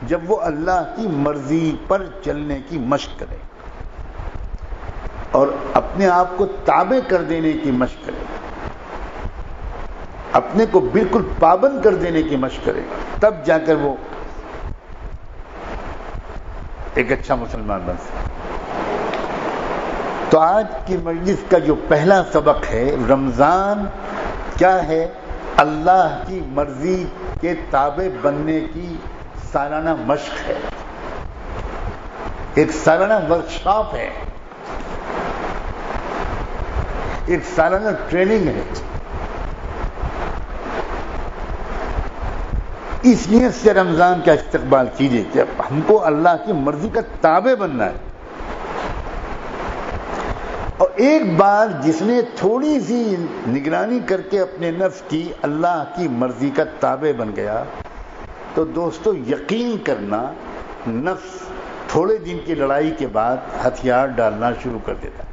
جب وہ اللہ کی مرضی پر چلنے کی مشق کرے اور اپنے آپ کو تابع کر دینے کی مشق کرے، اپنے کو بالکل پابند کر دینے کی مشق کرے گا، تب جا کر وہ ایک اچھا مسلمان بن سکتا۔ تو آج کی مجلس کا جو پہلا سبق ہے، رمضان کیا ہے؟ اللہ کی مرضی کے تابع بننے کی سالانہ مشق ہے، ایک سالانہ ورکشاپ ہے، ایک سالانہ ٹریننگ ہے۔ اس نیت سے رمضان کا استقبال کیجیے کہ ہم کو اللہ کی مرضی کا تابع بننا ہے۔ اور ایک بار جس نے تھوڑی سی نگرانی کر کے اپنے نفس کی اللہ کی مرضی کا تابع بن گیا تو دوستو یقین کرنا، نفس تھوڑے دن کی لڑائی کے بعد ہتھیار ڈالنا شروع کر دیتا ہے۔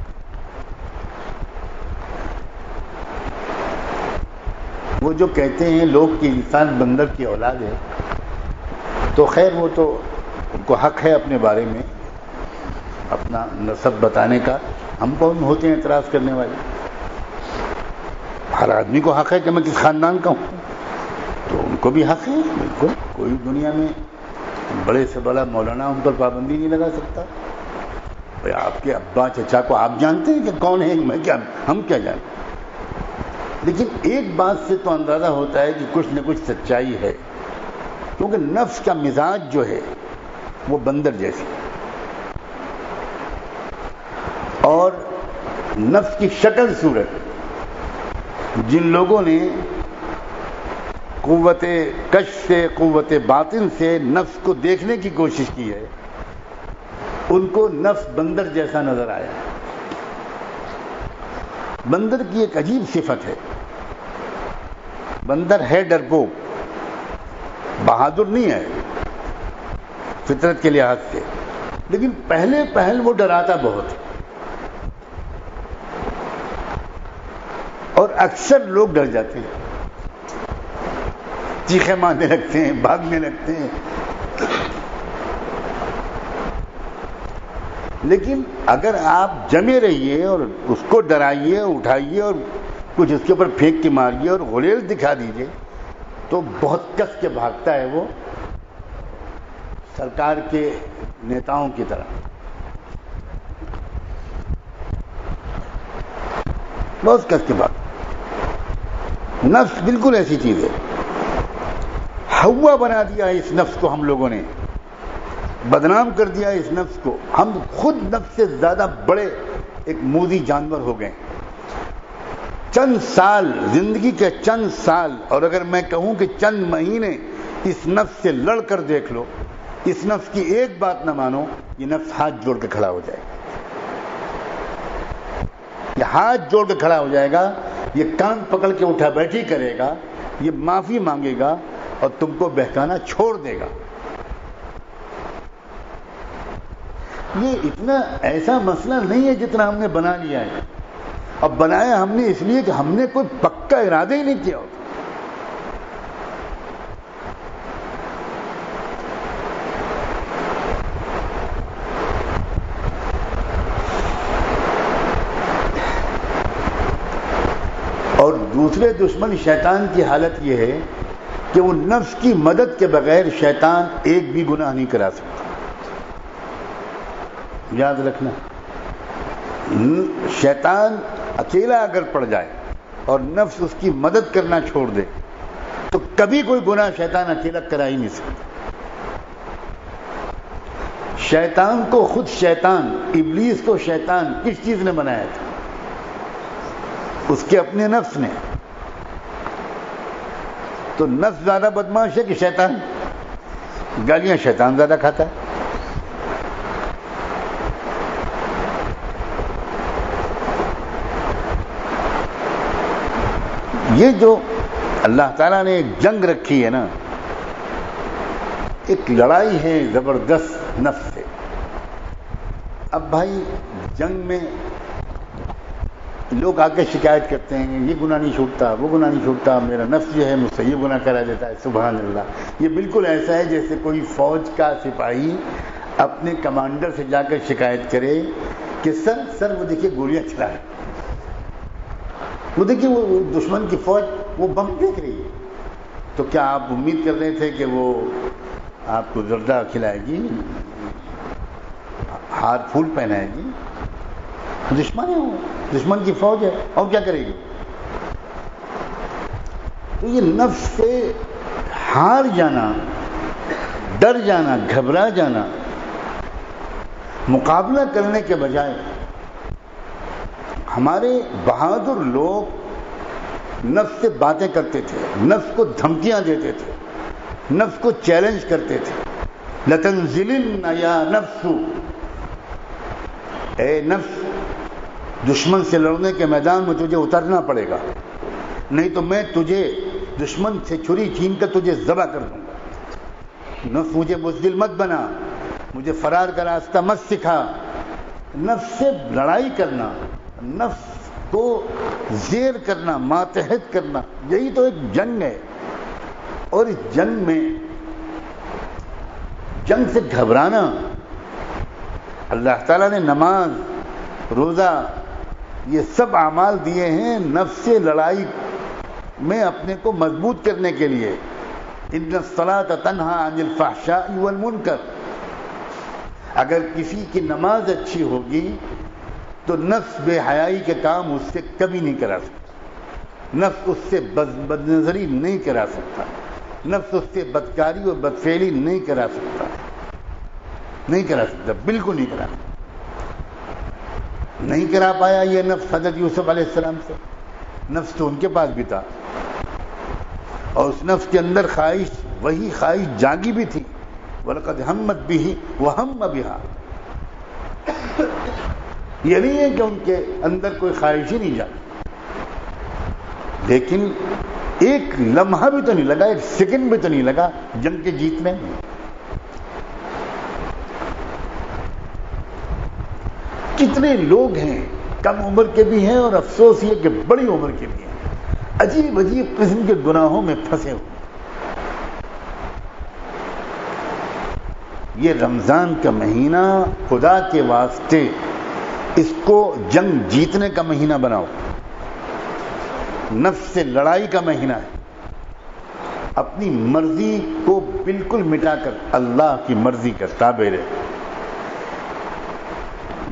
وہ جو کہتے ہیں لوگ کہ انسان بندر کی اولاد ہے، تو خیر وہ تو ان کو حق ہے اپنے بارے میں اپنا نسب بتانے کا، ہم کون ہوتے ہیں اعتراض کرنے والے؟ ہر آدمی کو حق ہے کہ میں کس خاندان کا ہوں، تو ان کو بھی حق ہے بالکل، کوئی دنیا میں بڑے سے بڑا مولانا ان پر پابندی نہیں لگا سکتا۔ بھائی آپ کے ابا چچا کو آپ جانتے ہیں کہ کون ہے، میں کیا، ہم کیا جانتے ہیں؟ لیکن ایک بات سے تو اندازہ ہوتا ہے کہ کچھ نہ کچھ سچائی ہے، کیونکہ نفس کا مزاج جو ہے وہ بندر جیسی، اور نفس کی شکل صورت جن لوگوں نے قوت کشف سے، قوت باطن سے نفس کو دیکھنے کی کوشش کی ہے، ان کو نفس بندر جیسا نظر آیا، بندر کی ایک عجیب صفت ہے، بندر ہے ڈرپوک، بہادر نہیں ہے فطرت کے لحاظ سے، لیکن پہلے پہل وہ ڈراتا بہت ہے، اور اکثر لوگ ڈر جاتے ہیں، چیخیں مارنے لگتے ہیں، بھاگنے لگتے ہیں۔ لیکن اگر آپ جمے رہیے اور اس کو ڈرائیے، اٹھائیے اور کچھ اس کے اوپر پھینک کے ماریے اور غلیظ دکھا دیجیے تو بہت کس کے بھاگتا ہے، وہ سرکار کے نیتاؤں کی طرح بہت کس کے بھاگتا۔ نفس بالکل ایسی چیز ہے، ہوا بنا دیا اس نفس کو ہم لوگوں نے، بدنام کر دیا اس نفس کو۔ ہم خود نفس سے زیادہ بڑے ایک موذی جانور ہو گئے۔ چند سال، زندگی کے چند سال، اور اگر میں کہوں کہ چند مہینے اس نفس سے لڑ کر دیکھ لو، اس نفس کی ایک بات نہ مانو، یہ نفس ہاتھ جوڑ کے کھڑا ہو جائے گا، یہ ہاتھ جوڑ کے کھڑا ہو جائے گا، یہ کان پکڑ کے اٹھا بیٹھی کرے گا، یہ معافی مانگے گا اور تم کو بہکانا چھوڑ دے گا۔ یہ اتنا ایسا مسئلہ نہیں ہے جتنا ہم نے بنا لیا ہے۔ اب بنایا ہم نے اس لیے کہ ہم نے کوئی پکا ارادہ ہی نہیں کیا ہوتا۔ اور دوسرے دشمن شیطان کی حالت یہ ہے کہ وہ نفس کی مدد کے بغیر شیطان ایک بھی گناہ نہیں کرا سکتا۔ یاد رکھنا، شیطان اکیلا اگر پڑ جائے اور نفس اس کی مدد کرنا چھوڑ دے تو کبھی کوئی گناہ شیطان اکیلا کرا ہی نہیں سکتا۔ شیطان کو خود شیطان، ابلیس کو شیطان کس چیز نے بنایا تھا؟ اس کے اپنے نفس نے۔ تو نفس زیادہ بدماش ہے کہ شیطان؟ گالیاں شیطان زیادہ کھاتا ہے۔ یہ جو اللہ تعالیٰ نے ایک جنگ رکھی ہے نا، ایک لڑائی ہے زبردست نفس سے۔ اب بھائی جنگ میں لوگ آ کے شکایت کرتے ہیں، یہ گناہ نہیں چھوٹتا، وہ گناہ نہیں چھوٹتا، میرا نفس جو ہے مجھ سے یہ گناہ کرا دیتا ہے۔ سبحان اللہ، یہ بالکل ایسا ہے جیسے کوئی فوج کا سپاہی اپنے کمانڈر سے جا کر شکایت کرے کہ سر وہ دیکھیے گولیاں چلا رہے، وہ دیکھیے وہ دشمن کی فوج وہ بم پھینک رہی ہے۔ تو کیا آپ امید کر رہے تھے کہ وہ آپ کو زردہ کھلائے گی، ہار پھول پہنائے گی؟ دشمن ہے، وہ دشمن کی فوج ہے، اور کیا کرے گی؟ تو یہ نفس سے ہار جانا، ڈر جانا، گھبرا جانا، مقابلہ کرنے کے بجائے ہمارے بہادر لوگ نفس سے باتیں کرتے تھے، نفس کو دھمکیاں دیتے تھے، نفس کو چیلنج کرتے تھے۔ لَتَنزِلِنَّ يَا نَفْسُ، اے نفس، دشمن سے لڑنے کے میدان میں تجھے اترنا پڑے گا، نہیں تو میں تجھے دشمن سے چھری چھین کر تجھے ذبح کر دوں گا۔ نفس مجھے بزدل مت بنا، مجھے فرار کا راستہ مت سکھا۔ نفس سے لڑائی کرنا، نفس کو زیر کرنا، ماتحت کرنا، یہی تو ایک جنگ ہے۔ اور اس جنگ میں، جنگ سے گھبرانا، اللہ تعالیٰ نے نماز، روزہ، یہ سب اعمال دیے ہیں نفس سے لڑائی میں اپنے کو مضبوط کرنے کے لیے۔ ان الصلاۃ تنہی عن الفحشاء والمنکر، اگر کسی کی نماز اچھی ہوگی تو نفس بے حیائی کے کام اس سے کبھی نہیں کرا سکتا، نفس اس سے بدنظری نہیں کرا سکتا، نفس اس سے بدکاری اور بدفعلی نہیں کرا سکتا، بالکل نہیں کرا سکتا۔ نہیں کرا پایا یہ نفس حضرت یوسف علیہ السلام سے۔ نفس تو ان کے پاس بھی تھا، اور اس نفس کے اندر خواہش، وہی خواہش جاگی بھی تھی۔ وَلَقَدْ هَمَّتْ بِهِ وَهَمَّ بِهَا، یہ نہیں ہے کہ ان کے اندر کوئی خواہش ہی نہیں جاگی، لیکن ایک لمحہ بھی تو نہیں لگا، ایک سیکنڈ بھی تو نہیں لگا جنگ کے جیتنے میں. کتنے لوگ ہیں، کم عمر کے بھی ہیں اور افسوس یہ کہ بڑی عمر کے بھی ہیں، عجیب عجیب قسم کے گناہوں میں پھنسے ہوئے. یہ رمضان کا مہینہ خدا کے واسطے اس کو جنگ جیتنے کا مہینہ بناؤ، نفس سے لڑائی کا مہینہ ہے. اپنی مرضی کو بالکل مٹا کر اللہ کی مرضی کا تابع رہے.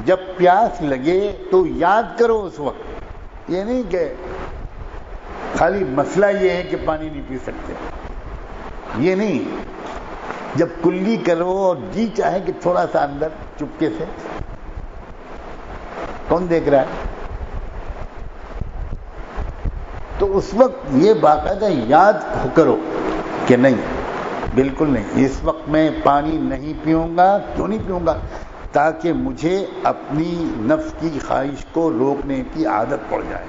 جب پیاس لگے تو یاد کرو اس وقت، یہ نہیں کہ خالی مسئلہ یہ ہے کہ پانی نہیں پی سکتے، یہ نہیں. جب کلی کرو اور جی چاہے کہ تھوڑا سا اندر چپکے سے، کون دیکھ رہا ہے، تو اس وقت یہ باقاعدہ یاد کرو کہ نہیں، بالکل نہیں، اس وقت میں پانی نہیں پیوں گا. کیوں نہیں پیوں گا؟ تاکہ مجھے اپنی نفس کی خواہش کو روکنے کی عادت پڑ جائے،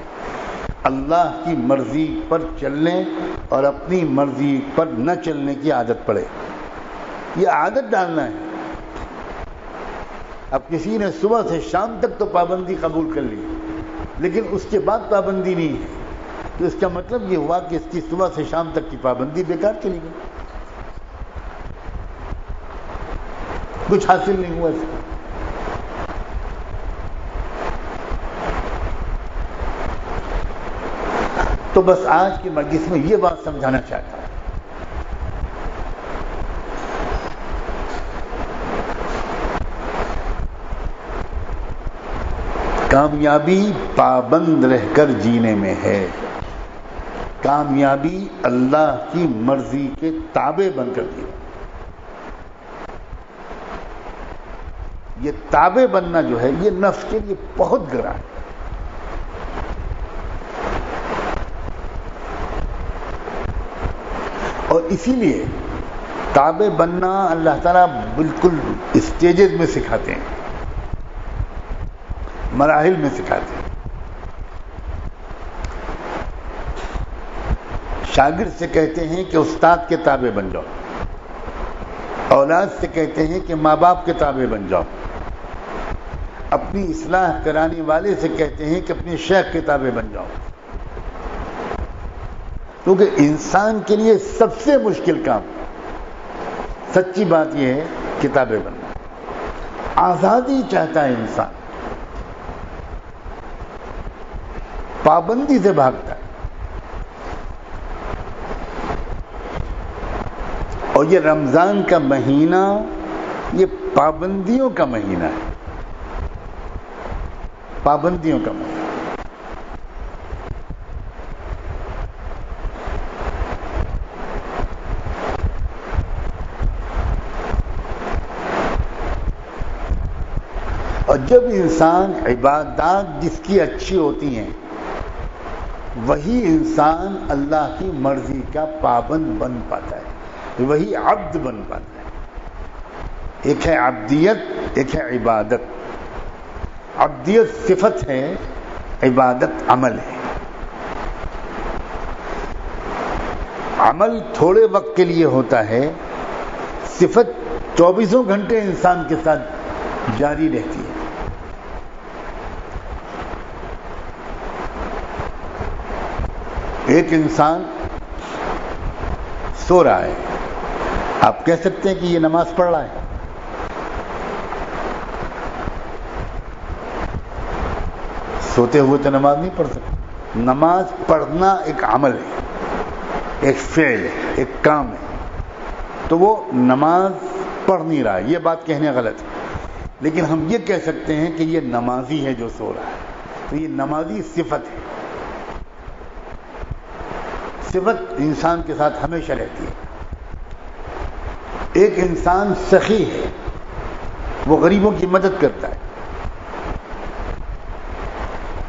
اللہ کی مرضی پر چلنے اور اپنی مرضی پر نہ چلنے کی عادت پڑے. یہ عادت ڈالنا ہے. اب کسی نے صبح سے شام تک تو پابندی قبول کر لی، لیکن اس کے بعد پابندی نہیں ہے، تو اس کا مطلب یہ ہوا کہ اس کی صبح سے شام تک کی پابندی بیکار چلی گئی، کچھ حاصل نہیں ہوا اس کو. تو بس آج کی مجلس میں یہ بات سمجھانا چاہتا ہوں. کامیابی پابند رہ کر جینے میں ہے، کامیابی اللہ کی مرضی کے تابع بن کر جینا. یہ تابع بننا جو ہے یہ نفس کے لیے بہت گرا ہے. اور اسی لیے تابع بننا اللہ تعالیٰ بالکل اسٹیجز میں سکھاتے ہیں، مراحل میں سکھاتے ہیں. شاگرد سے کہتے ہیں کہ استاد کے تابع بن جاؤ، اولاد سے کہتے ہیں کہ ماں باپ کے تابع بن جاؤ، اپنی اصلاح کرانے والے سے کہتے ہیں کہ اپنے شیخ کے تابع بن جاؤ. کیونکہ انسان کے لیے سب سے مشکل کام، سچی بات یہ ہے، کتابیں بننا. آزادی چاہتا ہے انسان، پابندی سے بھاگتا ہے. اور یہ رمضان کا مہینہ یہ پابندیوں کا مہینہ ہے، پابندیوں کا مہینہ. اور جب انسان عبادات جس کی اچھی ہوتی ہیں وہی انسان اللہ کی مرضی کا پابند بن پاتا ہے، وہی عبد بن پاتا ہے. ایک ہے عبدیت، ایک ہے عبادت. عبدیت صفت ہے، عبادت عمل ہے. عمل تھوڑے وقت کے لیے ہوتا ہے، صفت 24 گھنٹے انسان کے ساتھ جاری رہتی ہے. ایک انسان سو رہا ہے، آپ کہہ سکتے ہیں کہ یہ نماز پڑھ رہا ہے؟ سوتے ہوئے تو نماز نہیں پڑھ سکتے. نماز پڑھنا ایک عمل ہے، ایک فعل ہے، ایک کام ہے. تو وہ نماز پڑھ نہیں رہا ہے، یہ بات کہنے غلط ہے. لیکن ہم یہ کہہ سکتے ہیں کہ یہ نمازی ہے جو سو رہا ہے. تو یہ نمازی صفت ہے، صفت انسان کے ساتھ ہمیشہ رہتی ہے. ایک انسان سخی ہے، وہ غریبوں کی مدد کرتا ہے.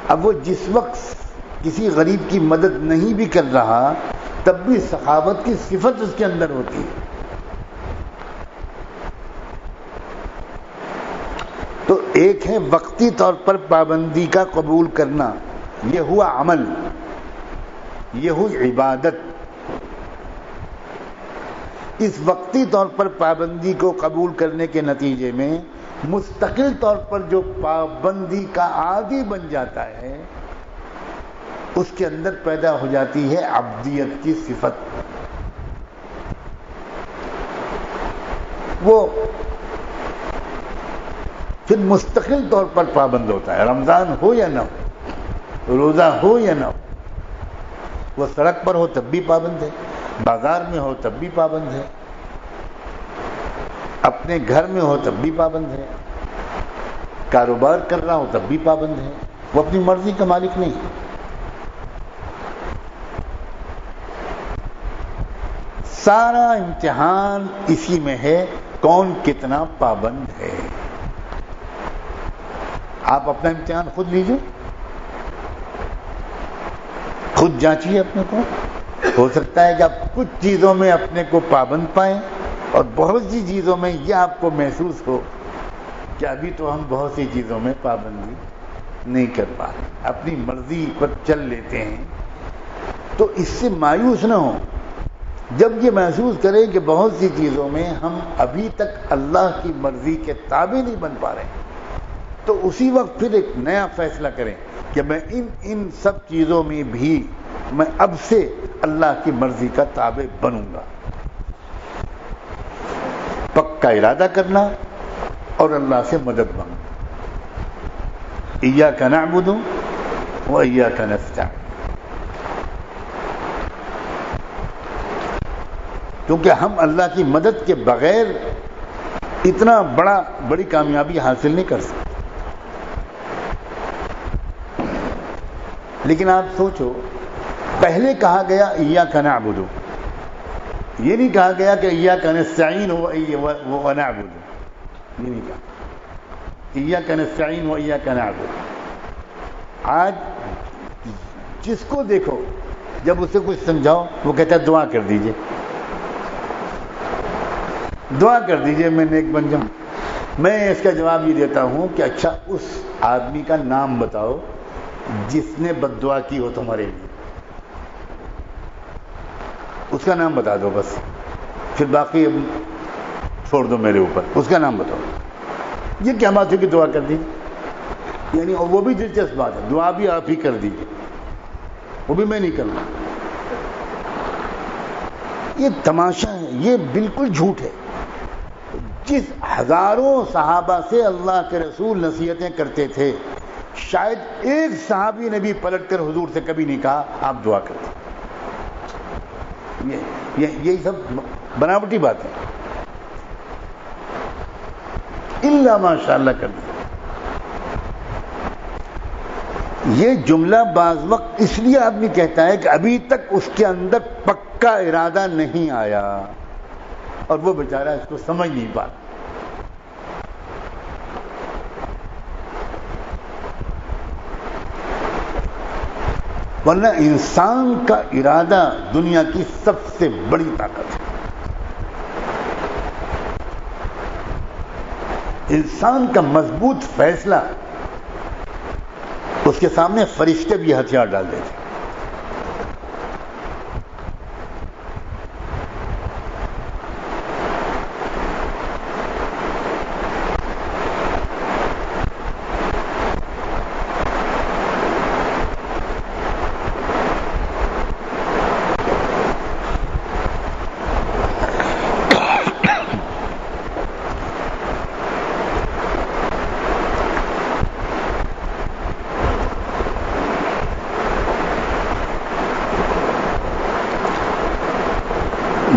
اب وہ جس وقت کسی غریب کی مدد نہیں بھی کر رہا تب بھی سخاوت کی صفت اس کے اندر ہوتی ہے. تو ایک ہے وقتی طور پر پابندی کا قبول کرنا، یہ ہوا عمل. یہ ہوئی عبادت. اس وقتی طور پر پابندی کو قبول کرنے کے نتیجے میں مستقل طور پر جو پابندی کا عادی بن جاتا ہے اس کے اندر پیدا ہو جاتی ہے عبدیت کی صفت. وہ پھر مستقل طور پر پابند ہوتا ہے. رمضان ہو یا نہ ہو، روزہ ہو یا نہ ہو، وہ سڑک پر ہو تب بھی پابند ہے، بازار میں ہو تب بھی پابند ہے، اپنے گھر میں ہو تب بھی پابند ہے، کاروبار کر رہا ہو تب بھی پابند ہے. وہ اپنی مرضی کا مالک نہیں. سارا امتحان اسی میں ہے، کون کتنا پابند ہے. آپ اپنا امتحان خود لیجیے، خود جانچیے اپنے کو. ہو سکتا ہے کہ آپ کچھ چیزوں میں اپنے کو پابند پائیں اور بہت سی چیزوں میں یہ آپ کو محسوس ہو کہ ابھی تو ہم بہت سی چیزوں میں پابندی نہیں کر پا رہے، اپنی مرضی پر چل لیتے ہیں. تو اس سے مایوس نہ ہو. جب یہ محسوس کریں کہ بہت سی چیزوں میں ہم ابھی تک اللہ کی مرضی کے تابع نہیں بن پا رہے، تو اسی وقت پھر ایک نیا فیصلہ کریں کہ میں ان سب چیزوں میں بھی میں اب سے اللہ کی مرضی کا تابع بنوں گا. پکا ارادہ کرنا اور اللہ سے مدد مانگنا. ایاک نعبد و ایاک نستعین. کیونکہ ہم اللہ کی مدد کے بغیر اتنا بڑی کامیابی حاصل نہیں کر سکتے. لیکن آپ سوچو، پہلے کہا گیا ایاک نعبد، یہ نہیں کہا گیا کہ ایاک نستعین و نعبد. یہ نہیں کہا ایاک نستعین و ایاک نعبد. آج جس کو دیکھو جب اسے کچھ سمجھاؤ وہ کہتا ہے دعا کر دیجئے، دعا کر دیجئے میں نیک بن جاؤں. میں اس کا جواب یہ دیتا ہوں کہ اچھا اس آدمی کا نام بتاؤ جس نے بد دعا کی ہو تمہارے لیے. اس کا نام بتا دو بس، پھر باقی اب چھوڑ دو میرے اوپر. اس کا نام بتاؤ. یہ کیا بات ہے کہ دعا کر دیجیے؟ یعنی وہ بھی دلچسپ بات ہے، دعا بھی آپ ہی کر دیجیے، وہ بھی میں نہیں کروں. یہ تماشا ہے، یہ بالکل جھوٹ ہے. جس ہزاروں صحابہ سے اللہ کے رسول نصیحتیں کرتے تھے، شاید ایک صحابی نے بھی پلٹ کر حضور سے کبھی نہیں کہا آپ دعا کرتے. یہی سب بناوٹی بات ہے. الا ماشاء اللہ کر دیں. یہ جملہ بعض وقت اس لیے آدمی کہتا ہے کہ ابھی تک اس کے اندر پکا ارادہ نہیں آیا اور وہ بیچارہ اس کو سمجھ نہیں پاتا. ورنہ انسان کا ارادہ دنیا کی سب سے بڑی طاقت ہے. انسان کا مضبوط فیصلہ، اس کے سامنے فرشتے بھی ہتھیار ڈال دیتے.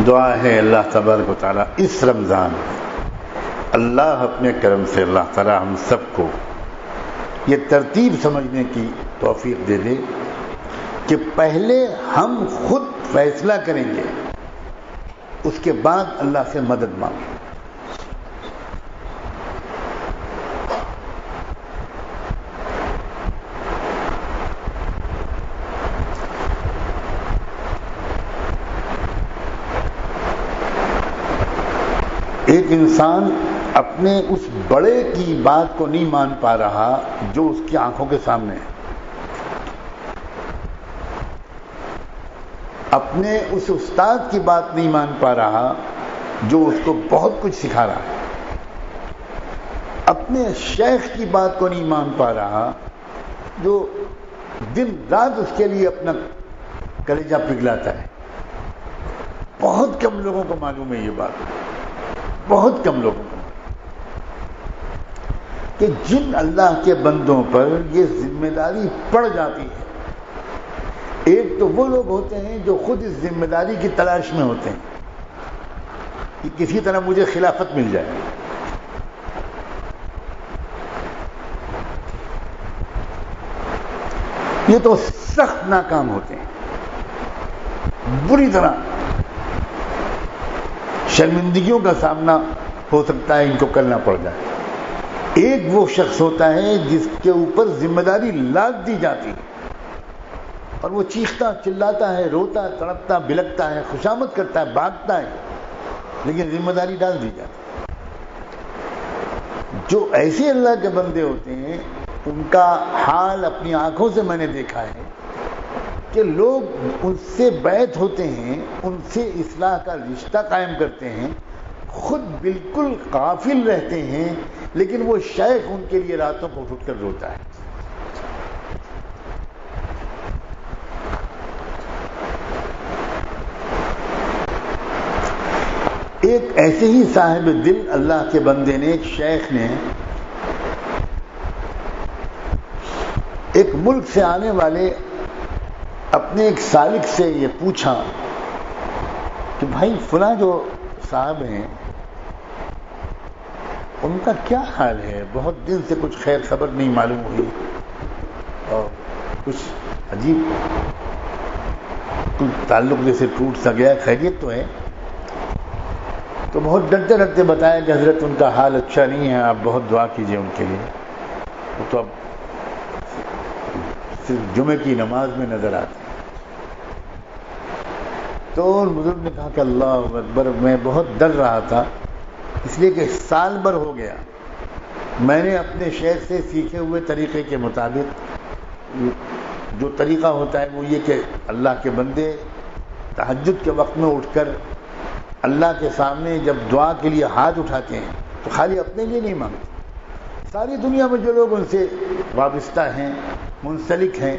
دعا ہے اللہ تبارک و تعالیٰ اس رمضان اللہ اپنے کرم سے اللہ تعالیٰ ہم سب کو یہ ترتیب سمجھنے کی توفیق دے دے کہ پہلے ہم خود فیصلہ کریں گے، اس کے بعد اللہ سے مدد مانگیں. ایک انسان اپنے اس بڑے کی بات کو نہیں مان پا رہا جو اس کی آنکھوں کے سامنے ہے. اپنے اس استاد کی بات نہیں مان پا رہا جو اس کو بہت کچھ سکھا رہا ہے، اپنے شیخ کی بات کو نہیں مان پا رہا جو دن رات اس کے لیے اپنا کلیجہ پگھلاتا ہے. بہت کم لوگوں کو معلوم ہے یہ بات، بہت کم لوگوں کو، کہ جن اللہ کے بندوں پر یہ ذمہ داری پڑ جاتی ہے. ایک تو وہ لوگ ہوتے ہیں جو خود اس ذمہ داری کی تلاش میں ہوتے ہیں کہ کسی طرح مجھے خلافت مل جائے. یہ تو سخت ناکام ہوتے ہیں، بری طرح شرمندگیوں کا سامنا ہو سکتا ہے ان کو کرنا پڑ جائے. ایک وہ شخص ہوتا ہے جس کے اوپر ذمہ داری لاد دی جاتی ہے اور وہ چیختا چلاتا ہے، روتا تڑپتا بلکتا ہے، خوشامد کرتا ہے، بھاگتا ہے، لیکن ذمہ داری ڈال دی جاتی ہے. جو ایسے اللہ کے بندے ہوتے ہیں ان کا حال اپنی آنکھوں سے میں نے دیکھا ہے کہ لوگ ان سے بیعت ہوتے ہیں، ان سے اصلاح کا رشتہ قائم کرتے ہیں، خود بالکل غافل رہتے ہیں، لیکن وہ شیخ ان کے لیے راتوں کو اٹھ کر روتا ہے. ایک ایسے ہی صاحب دل اللہ کے بندے نے، ایک شیخ نے ایک ملک سے آنے والے اپنے ایک سالک سے یہ پوچھا کہ بھائی فلاں جو صاحب ہیں ان کا کیا حال ہے، بہت دن سے کچھ خیر خبر نہیں معلوم ہوئی اور کچھ عجیب کچھ تعلق جیسے ٹوٹ سا گیا، خیریت تو ہے؟ تو بہت ڈرتے ڈرتے بتایا کہ حضرت ان کا حال اچھا نہیں ہے، آپ بہت دعا کیجئے ان کے لیے. وہ تو اب صرف جمعے کی نماز میں نظر آتے. تو بزرگ نے کہا کہ اللہ اکبر، میں بہت ڈر رہا تھا اس لیے کہ سال بھر ہو گیا میں نے اپنے شیخ سے سیکھے ہوئے طریقے کے مطابق، جو طریقہ ہوتا ہے وہ یہ کہ اللہ کے بندے تہجد کے وقت میں اٹھ کر اللہ کے سامنے جب دعا کے لیے ہاتھ اٹھاتے ہیں تو خالی اپنے لیے نہیں مانگتے، ساری دنیا میں جو لوگ ان سے وابستہ ہیں، منسلک ہیں،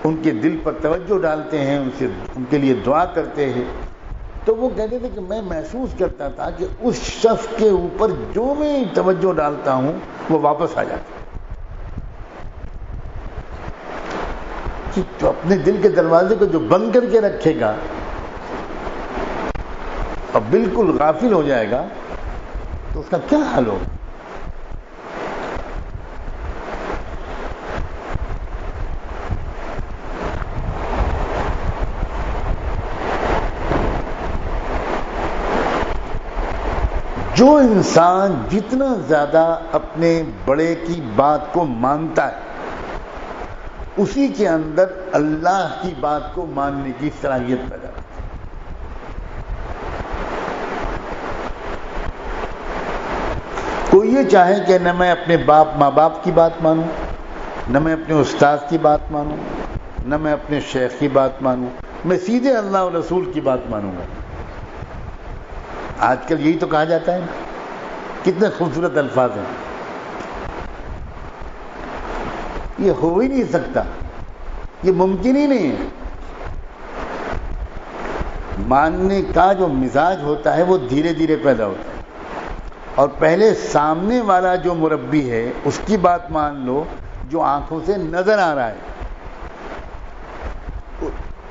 ان کے دل پر توجہ ڈالتے ہیں، ان کے لیے دعا کرتے ہیں. تو وہ کہتے تھے کہ میں محسوس کرتا تھا کہ اس شخص کے اوپر جو میں توجہ ڈالتا ہوں وہ واپس آ جاتا ہے. تو اپنے دل کے دروازے کو جو بند کر کے رکھے گا اور بالکل غافل ہو جائے گا تو اس کا کیا حل ہوگا؟ جو انسان جتنا زیادہ اپنے بڑے کی بات کو مانتا ہے اسی کے اندر اللہ کی بات کو ماننے کی صلاحیت پیدا ہوتی ہے. کوئی یہ چاہے کہ نہ میں اپنے ماں باپ کی بات مانوں، نہ میں اپنے استاد کی بات مانوں، نہ میں اپنے شیخ کی بات مانوں، میں سیدھے اللہ اور رسول کی بات مانوں گا. آج کل یہی تو کہا جاتا ہے، کتنے خوبصورت الفاظ ہیں. یہ ہو ہی نہیں سکتا، یہ ممکن ہی نہیں ہے. ماننے کا جو مزاج ہوتا ہے وہ دھیرے دھیرے پیدا ہوتا ہے، اور پہلے سامنے والا جو مربی ہے اس کی بات مان لو جو آنکھوں سے نظر آ رہا ہے،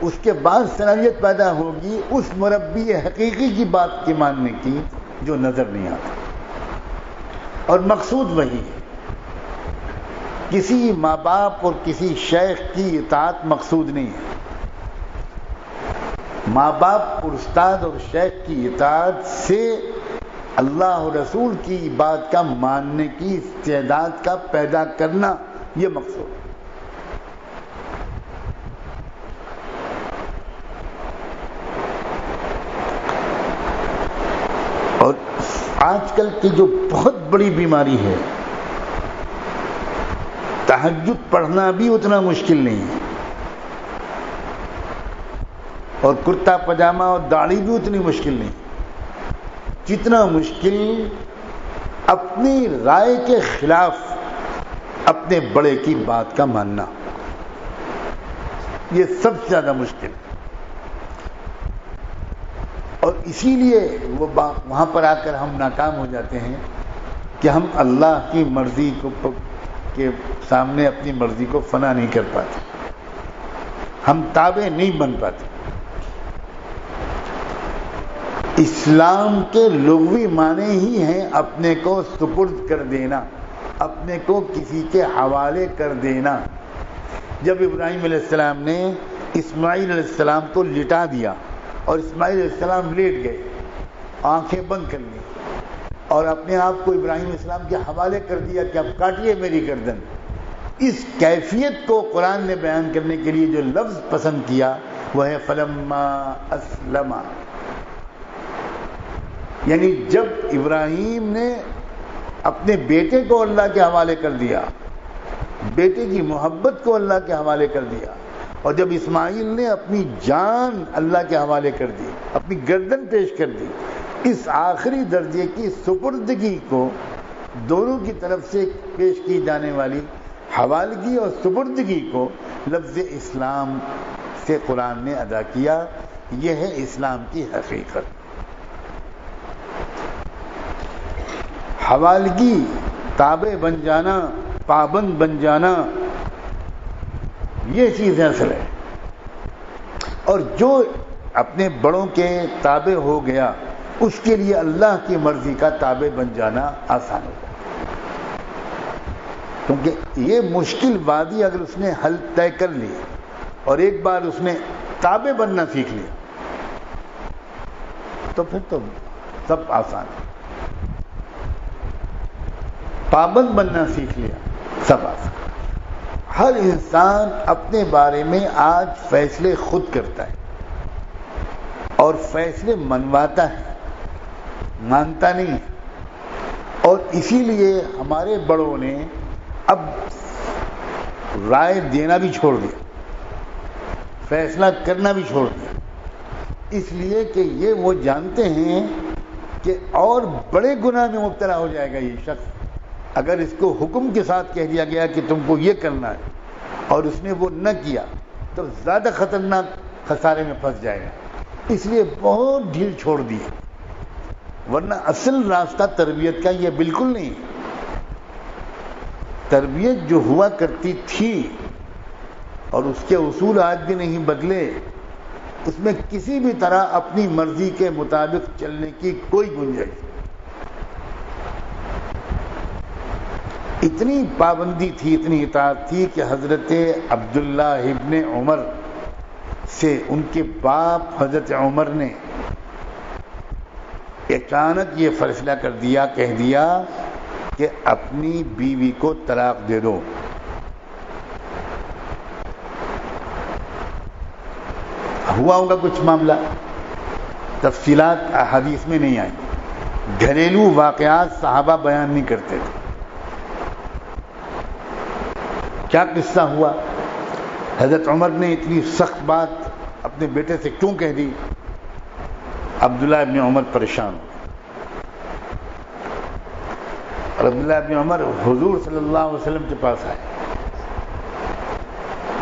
اس کے بعد صلاحیت پیدا ہوگی اس مربی حقیقی کی بات کے ماننے کی جو نظر نہیں آتا. اور مقصود وہی ہے، کسی ماں باپ اور کسی شیخ کی اطاعت مقصود نہیں ہے. ماں باپ اور استاد اور شیخ کی اطاعت سے اللہ اور رسول کی بات کا ماننے کی استعداد کا پیدا کرنا، یہ مقصود ہے. اور آج کل کی جو بہت بڑی بیماری ہے، تہجد پڑھنا بھی اتنا مشکل نہیں ہے. اور کرتا پجامہ اور داڑھی بھی اتنی مشکل نہیں جتنا مشکل اپنی رائے کے خلاف اپنے بڑے کی بات کا ماننا. یہ سب سے زیادہ مشکل. اور اسی لیے وہ وہاں پر آ کر ہم ناکام ہو جاتے ہیں کہ ہم اللہ کی مرضی کے سامنے اپنی مرضی کو فنا نہیں کر پاتے, ہم تابع نہیں بن پاتے. اسلام کے لغوی معنی ہی ہیں اپنے کو سپرد کر دینا, اپنے کو کسی کے حوالے کر دینا. جب ابراہیم علیہ السلام نے اسماعیل علیہ السلام کو لٹا دیا اور اسماعیل علیہ السلام لیٹ گئے, آنکھیں بند کر لی اور اپنے آپ کو ابراہیم علیہ السلام کے حوالے کر دیا کہ اب کاٹیے میری گردن, اس کیفیت کو قرآن نے بیان کرنے کے لیے جو لفظ پسند کیا وہ ہے فلما اسلما. یعنی جب ابراہیم نے اپنے بیٹے کو اللہ کے حوالے کر دیا, بیٹے کی محبت کو اللہ کے حوالے کر دیا, اور جب اسماعیل نے اپنی جان اللہ کے حوالے کر دی, اپنی گردن پیش کر دی, اس آخری درجے کی سپردگی کو دونوں کی طرف سے پیش کی جانے والی حوالگی اور سپردگی کو لفظ اسلام سے قرآن نے ادا کیا. یہ ہے اسلام کی حقیقت. حوالگی, تابع بن جانا, پابند بن جانا, یہ چیز اصل ہے. اور جو اپنے بڑوں کے تابع ہو گیا اس کے لیے اللہ کی مرضی کا تابع بن جانا آسان ہوگا, کیونکہ یہ مشکل وادی اگر اس نے حل طے کر لی اور ایک بار اس نے تابع بننا سیکھ لیا تو پھر تو سب آسان ہے. پابند بننا سیکھ لیا سب آسان. ہر انسان اپنے بارے میں آج فیصلے خود کرتا ہے اور فیصلے منواتا ہے, مانتا نہیں ہے. اور اسی لیے ہمارے بڑوں نے اب رائے دینا بھی چھوڑ دیا, فیصلہ کرنا بھی چھوڑ دیا, اس لیے کہ یہ وہ جانتے ہیں کہ اور بڑے گناہ میں مبتلا ہو جائے گا یہ شخص اگر اس کو حکم کے ساتھ کہہ دیا گیا کہ تم کو یہ کرنا ہے اور اس نے وہ نہ کیا تو زیادہ خطرناک خسارے میں پھنس جائے گا. اس لیے بہت ڈھیل چھوڑ دی, ورنہ اصل راستہ تربیت کا یہ بالکل نہیں. تربیت جو ہوا کرتی تھی اور اس کے اصول آج بھی نہیں بدلے, اس میں کسی بھی طرح اپنی مرضی کے مطابق چلنے کی کوئی گنجائش. اتنی پابندی تھی, اتنی اطاعت تھی کہ حضرت عبداللہ ابن عمر سے ان کے باپ حضرت عمر نے اچانک یہ فیصلہ کر دیا, کہہ دیا کہ اپنی بیوی کو طلاق دے دو. ہوا ہوگا کچھ معاملہ, تفصیلات احادیث میں نہیں آئی, گھریلو واقعات صحابہ بیان نہیں کرتے تھے. کیا قصہ ہوا, حضرت عمر نے اتنی سخت بات اپنے بیٹے سے کیوں کہہ دی؟ عبداللہ ابن عمر پریشان ہو, اور عبداللہ ابن عمر حضور صلی اللہ علیہ وسلم کے پاس آئے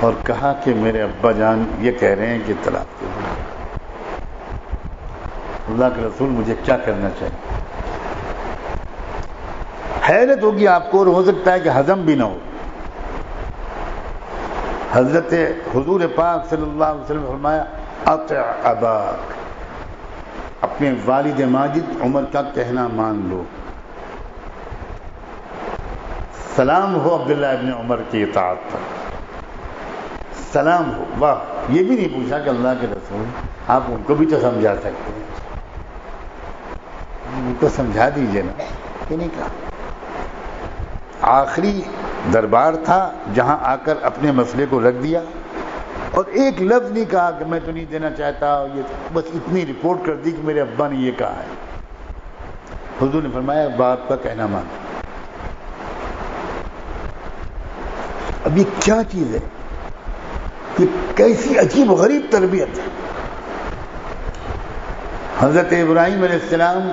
اور کہا کہ میرے ابا جان یہ کہہ رہے ہیں کہ طلاق دے دو. اللہ کے رسول مجھے کیا کرنا چاہیے؟ حیرت ہوگی آپ کو اور ہو سکتا ہے کہ ہضم بھی نہ ہو. حضرت حضور پاک صلی اللہ علیہ وسلم فرمایا اطع اباک, اپنے والد ماجد عمر کا کہنا مان لو. سلام ہو عبداللہ ابن عمر کی اطاعت پر, سلام ہو. واہ, یہ بھی نہیں پوچھا کہ اللہ کے رسول آپ ان کو بھی تو سمجھا سکتے ہیں, ان کو سمجھا دیجئے نا. یہ نہیں کہا. آخری دربار تھا جہاں آ کر اپنے مسئلے کو رکھ دیا اور ایک لفظ نہیں کہا کہ میں تو نہیں دینا چاہتا, یہ بس اتنی رپورٹ کر دی کہ میرے ابا نے یہ کہا ہے. حضور نے فرمایا باپ کا کہنا مانو. اب یہ کیا چیز ہے, کہ کیسی عجیب غریب تربیت ہے. حضرت ابراہیم علیہ السلام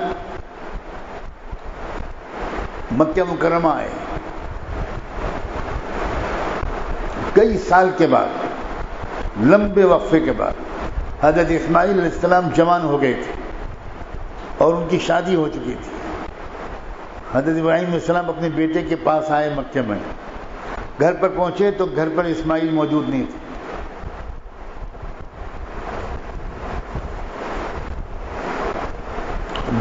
مکہ مکرمہ آئے، کئی سال کے بعد، لمبے وقفے کے بعد حضرت اسماعیل علیہ السلام جوان ہو گئے تھے اور ان کی شادی ہو چکی تھی۔ حضرت ابراہیم علیہ السلام اپنے بیٹے کے پاس آئے مکہ میں، گھر پر پہنچے تو گھر پر اسماعیل موجود نہیں تھے۔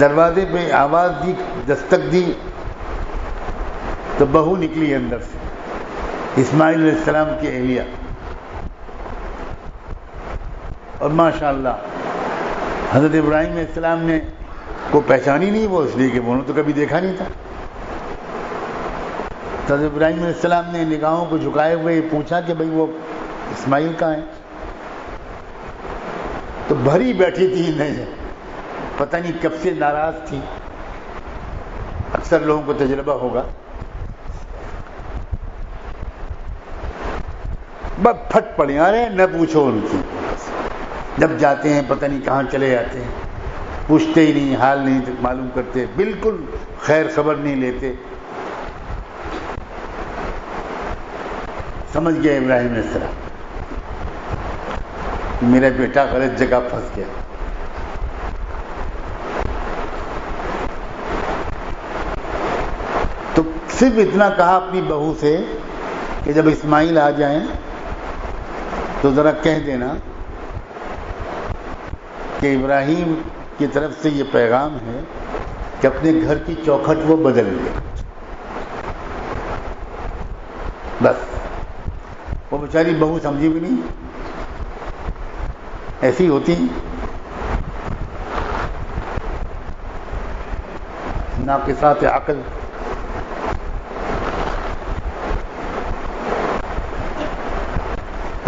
دروازے پہ آواز دی، دستک دی تو بہو نکلی اندر سے، اسماعیل علیہ السلام کی اہلیہ، اور ماشاءاللہ حضرت ابراہیم علیہ السلام نے کو پہچانی نہیں، وہ اس لیے کہ انہوں نے تو کبھی دیکھا نہیں تھا۔ تو حضرت ابراہیم علیہ السلام نے نگاہوں کو جھکائے ہوئے پوچھا کہ بھئی وہ اسماعیل کہاں ہے؟ تو بھری بیٹھی تھی، نہیں پتہ نہیں کب سے ناراض تھی، اکثر لوگوں کو تجربہ ہوگا، بس پھٹ پڑے، ارے نہ پوچھو ان کی، جب جاتے ہیں پتہ نہیں کہاں چلے جاتے ہیں، پوچھتے ہی نہیں، حال نہیں معلوم کرتے، بالکل خیر خبر نہیں لیتے۔ سمجھ گیا ابراہیم علیہ السلام کہ میرا بیٹا غلط جگہ پھنس گیا۔ تو صرف اتنا کہا اپنی بہو سے کہ جب اسماعیل آ جائیں تو ذرا کہہ دینا کہ ابراہیم کی طرف سے یہ پیغام ہے کہ اپنے گھر کی چوکھٹ وہ بدل لے۔ بس وہ بیچاری بہو سمجھی بھی نہیں، ایسی ہوتی ناقصات عقل۔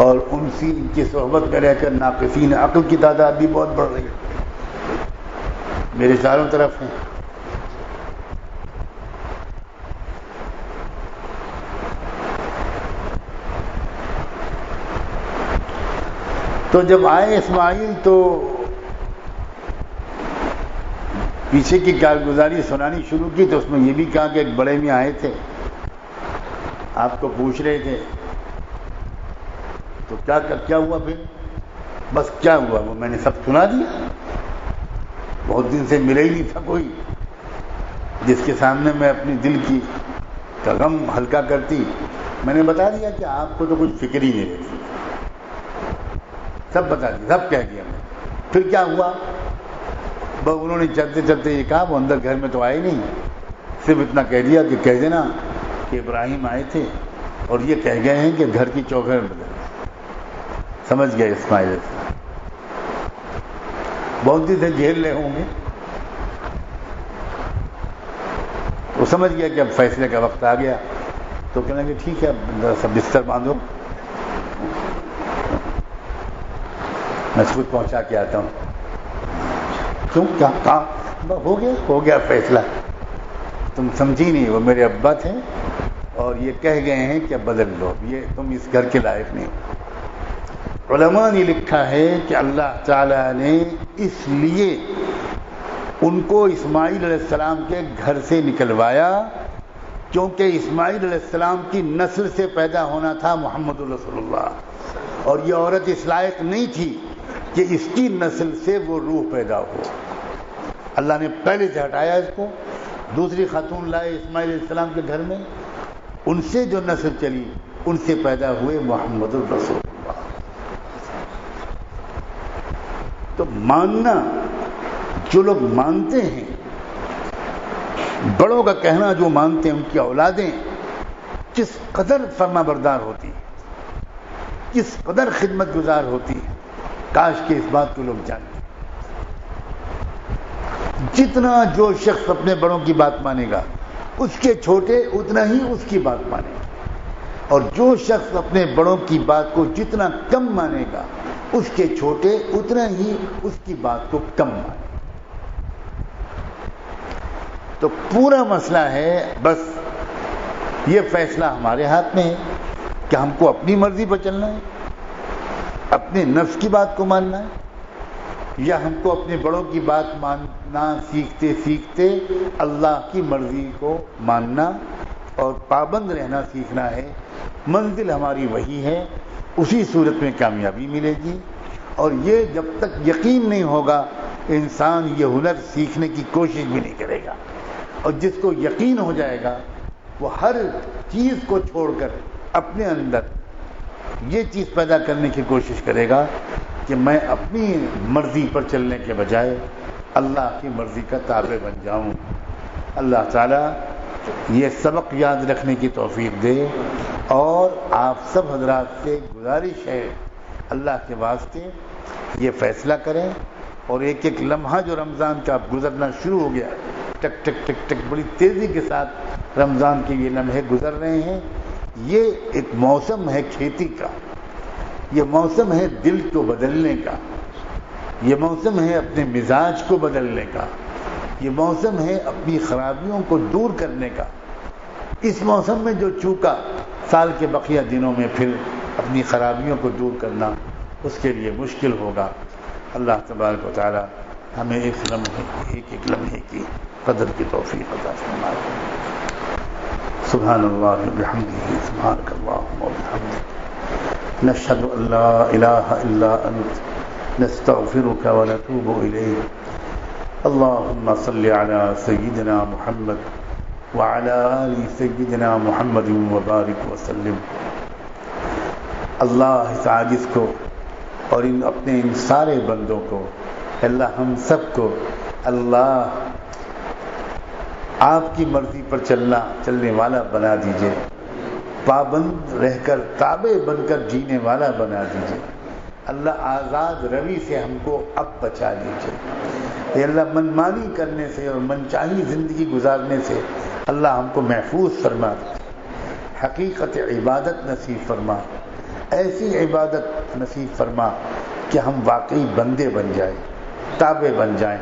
اور ان کی صحبت میں رہ کر ناقصین عقل کی تعداد بھی بہت بڑھ رہی ہے، میرے چاروں طرف ہیں۔ تو جب آئے اسماعیل تو پیچھے کی کارگزاری سنانی شروع کی، تو اس میں یہ بھی کہا کہ ایک بڑے میں آئے تھے، آپ کو پوچھ رہے تھے، تو کیا ہوا پھر؟ بس کیا ہوا وہ میں نے سب سنا دیا، بہت دن سے ملے ہی نہیں تھا کوئی جس کے سامنے میں اپنی دل کا غم ہلکا کرتی۔ میں نے بتا دیا کہ آپ کو تو کچھ فکر ہی نہیں رہتی، سب بتا دیا، سب کہہ دیا میں۔ پھر کیا ہوا؟ بس انہوں نے چلتے چلتے یہ کہا، وہ اندر گھر میں تو آئے نہیں، صرف اتنا کہہ دیا کہ کہہ دینا کہ ابراہیم آئے تھے اور یہ کہہ گئے ہیں کہ گھر کی چوکھٹ بدل۔ سمجھ گئے اسماعیل علیہ السلام، بہت دن سے جھیل رہے ہوں گے، وہ سمجھ گیا کہ اب فیصلے کا وقت آ گیا، تو کہنے لگے ٹھیک ہے سب بستر باندھو، میں خود پہنچا کے آتا ہوں۔ کیوں؟ کیا ہو گیا فیصلہ، تم سمجھی نہیں، وہ میرے ابا تھے اور یہ کہہ گئے ہیں کہ بدل لو، یہ تم اس گھر کے لائق نہیں ہو۔ علماء نے لکھا ہے کہ اللہ تعالیٰ نے اس لیے ان کو اسماعیل علیہ السلام کے گھر سے نکلوایا کیونکہ اسماعیل علیہ السلام کی نسل سے پیدا ہونا تھا محمد رسول اللہ، اور یہ عورت اس لائق نہیں تھی کہ اس کی نسل سے وہ روح پیدا ہو۔ اللہ نے پہلے سے ہٹایا اس کو، دوسری خاتون لائے اسماعیل علیہ السلام کے گھر میں، ان سے جو نسل چلی ان سے پیدا ہوئے محمد الرسول اللہ۔ تو ماننا، جو لوگ مانتے ہیں، بڑوں کا کہنا جو مانتے ہیں، ان کی اولادیں کس قدر فرما بردار ہوتی ہیں، کس قدر خدمت گزار ہوتی ہیں، کاش کہ اس بات کو لوگ جانیں۔ جتنا جو شخص اپنے بڑوں کی بات مانے گا، اس کے چھوٹے اتنا ہی اس کی بات مانے گا، اور جو شخص اپنے بڑوں کی بات کو جتنا کم مانے گا، اس کے چھوٹے اتنا ہی اس کی بات کو کم مانے گا۔ تو پورا مسئلہ ہے، بس یہ فیصلہ ہمارے ہاتھ میں ہے کہ ہم کو اپنی مرضی پر چلنا ہے، اپنے نفس کی بات کو ماننا ہے، یا ہم کو اپنے بڑوں کی بات ماننا سیکھتے سیکھتے اللہ کی مرضی کو ماننا اور پابند رہنا سیکھنا ہے. منزل ہماری وہی ہے، اسی صورت میں کامیابی ملے گی. اور یہ جب تک یقین نہیں ہوگا انسان یہ ہنر سیکھنے کی کوشش بھی نہیں کرے گا. اور جس کو یقین ہو جائے گا وہ ہر چیز کو چھوڑ کر اپنے اندر یہ چیز پیدا کرنے کی کوشش کرے گا کہ میں اپنی مرضی پر چلنے کے بجائے اللہ کی مرضی کا تابع بن جاؤں. اللہ تعالیٰ یہ سبق یاد رکھنے کی توفیق دے. اور آپ سب حضرات سے گزارش ہے اللہ کے واسطے یہ فیصلہ کریں اور ایک ایک لمحہ جو رمضان کا گزرنا شروع ہو گیا، ٹک ٹک ٹک ٹک بڑی تیزی کے ساتھ رمضان کے یہ لمحے گزر رہے ہیں. یہ ایک موسم ہے کھیتی کا، یہ موسم ہے دل کو بدلنے کا، یہ موسم ہے اپنے مزاج کو بدلنے کا، یہ موسم ہے اپنی خرابیوں کو دور کرنے کا. اس موسم میں جو چوکا سال کے بقیہ دنوں میں پھر اپنی خرابیوں کو دور کرنا اس کے لیے مشکل ہوگا. اللہ تبارک و تعالی ہمیں ایک لمحے کی قدر کی توفیق عطا فرمائے. سبحان اللہ وبحمدہ، سبحانک اللہم وبحمدک، نشہد ان لا الہ الا انت، نستغفرک ونتوب الیک. اللہم صل علی سیدنا محمد وعلی آل سیدنا محمد وبارک وسلم. اللہ اس عاجز کو اور اپنے ان سارے بندوں کو، اللہ ہم سب کو اللہ آپ کی مرضی پر چلنے والا بنا دیجئے، پابند رہ کر تابع بن کر جینے والا بنا دیجئے. اللہ آزاد روی سے ہم کو اب بچا لیجئے. اے اللہ منمانی کرنے سے اور منچاہی زندگی گزارنے سے اللہ ہم کو محفوظ فرما، حقیقت عبادت نصیب فرما، ایسی عبادت نصیب فرما کہ ہم واقعی بندے بن جائیں، تابع بن جائیں.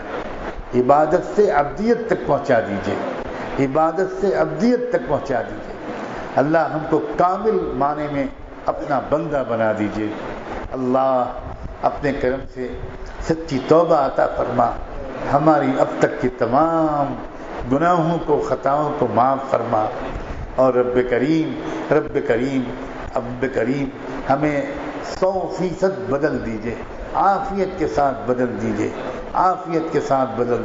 عبادت سے ابدیت تک پہنچا دیجئے، عبادت سے ابدیت تک پہنچا دیجئے. اللہ ہم کو کامل معنی میں اپنا بندہ بنا دیجئے. اللہ اپنے کرم سے سچی توبہ عطا فرما، ہماری اب تک کی تمام گناہوں کو خطاؤں کو معاف فرما. اور رب کریم ہمیں 100% بدل دیجئے، عافیت کے ساتھ بدل دیجئے، عافیت کے ساتھ بدل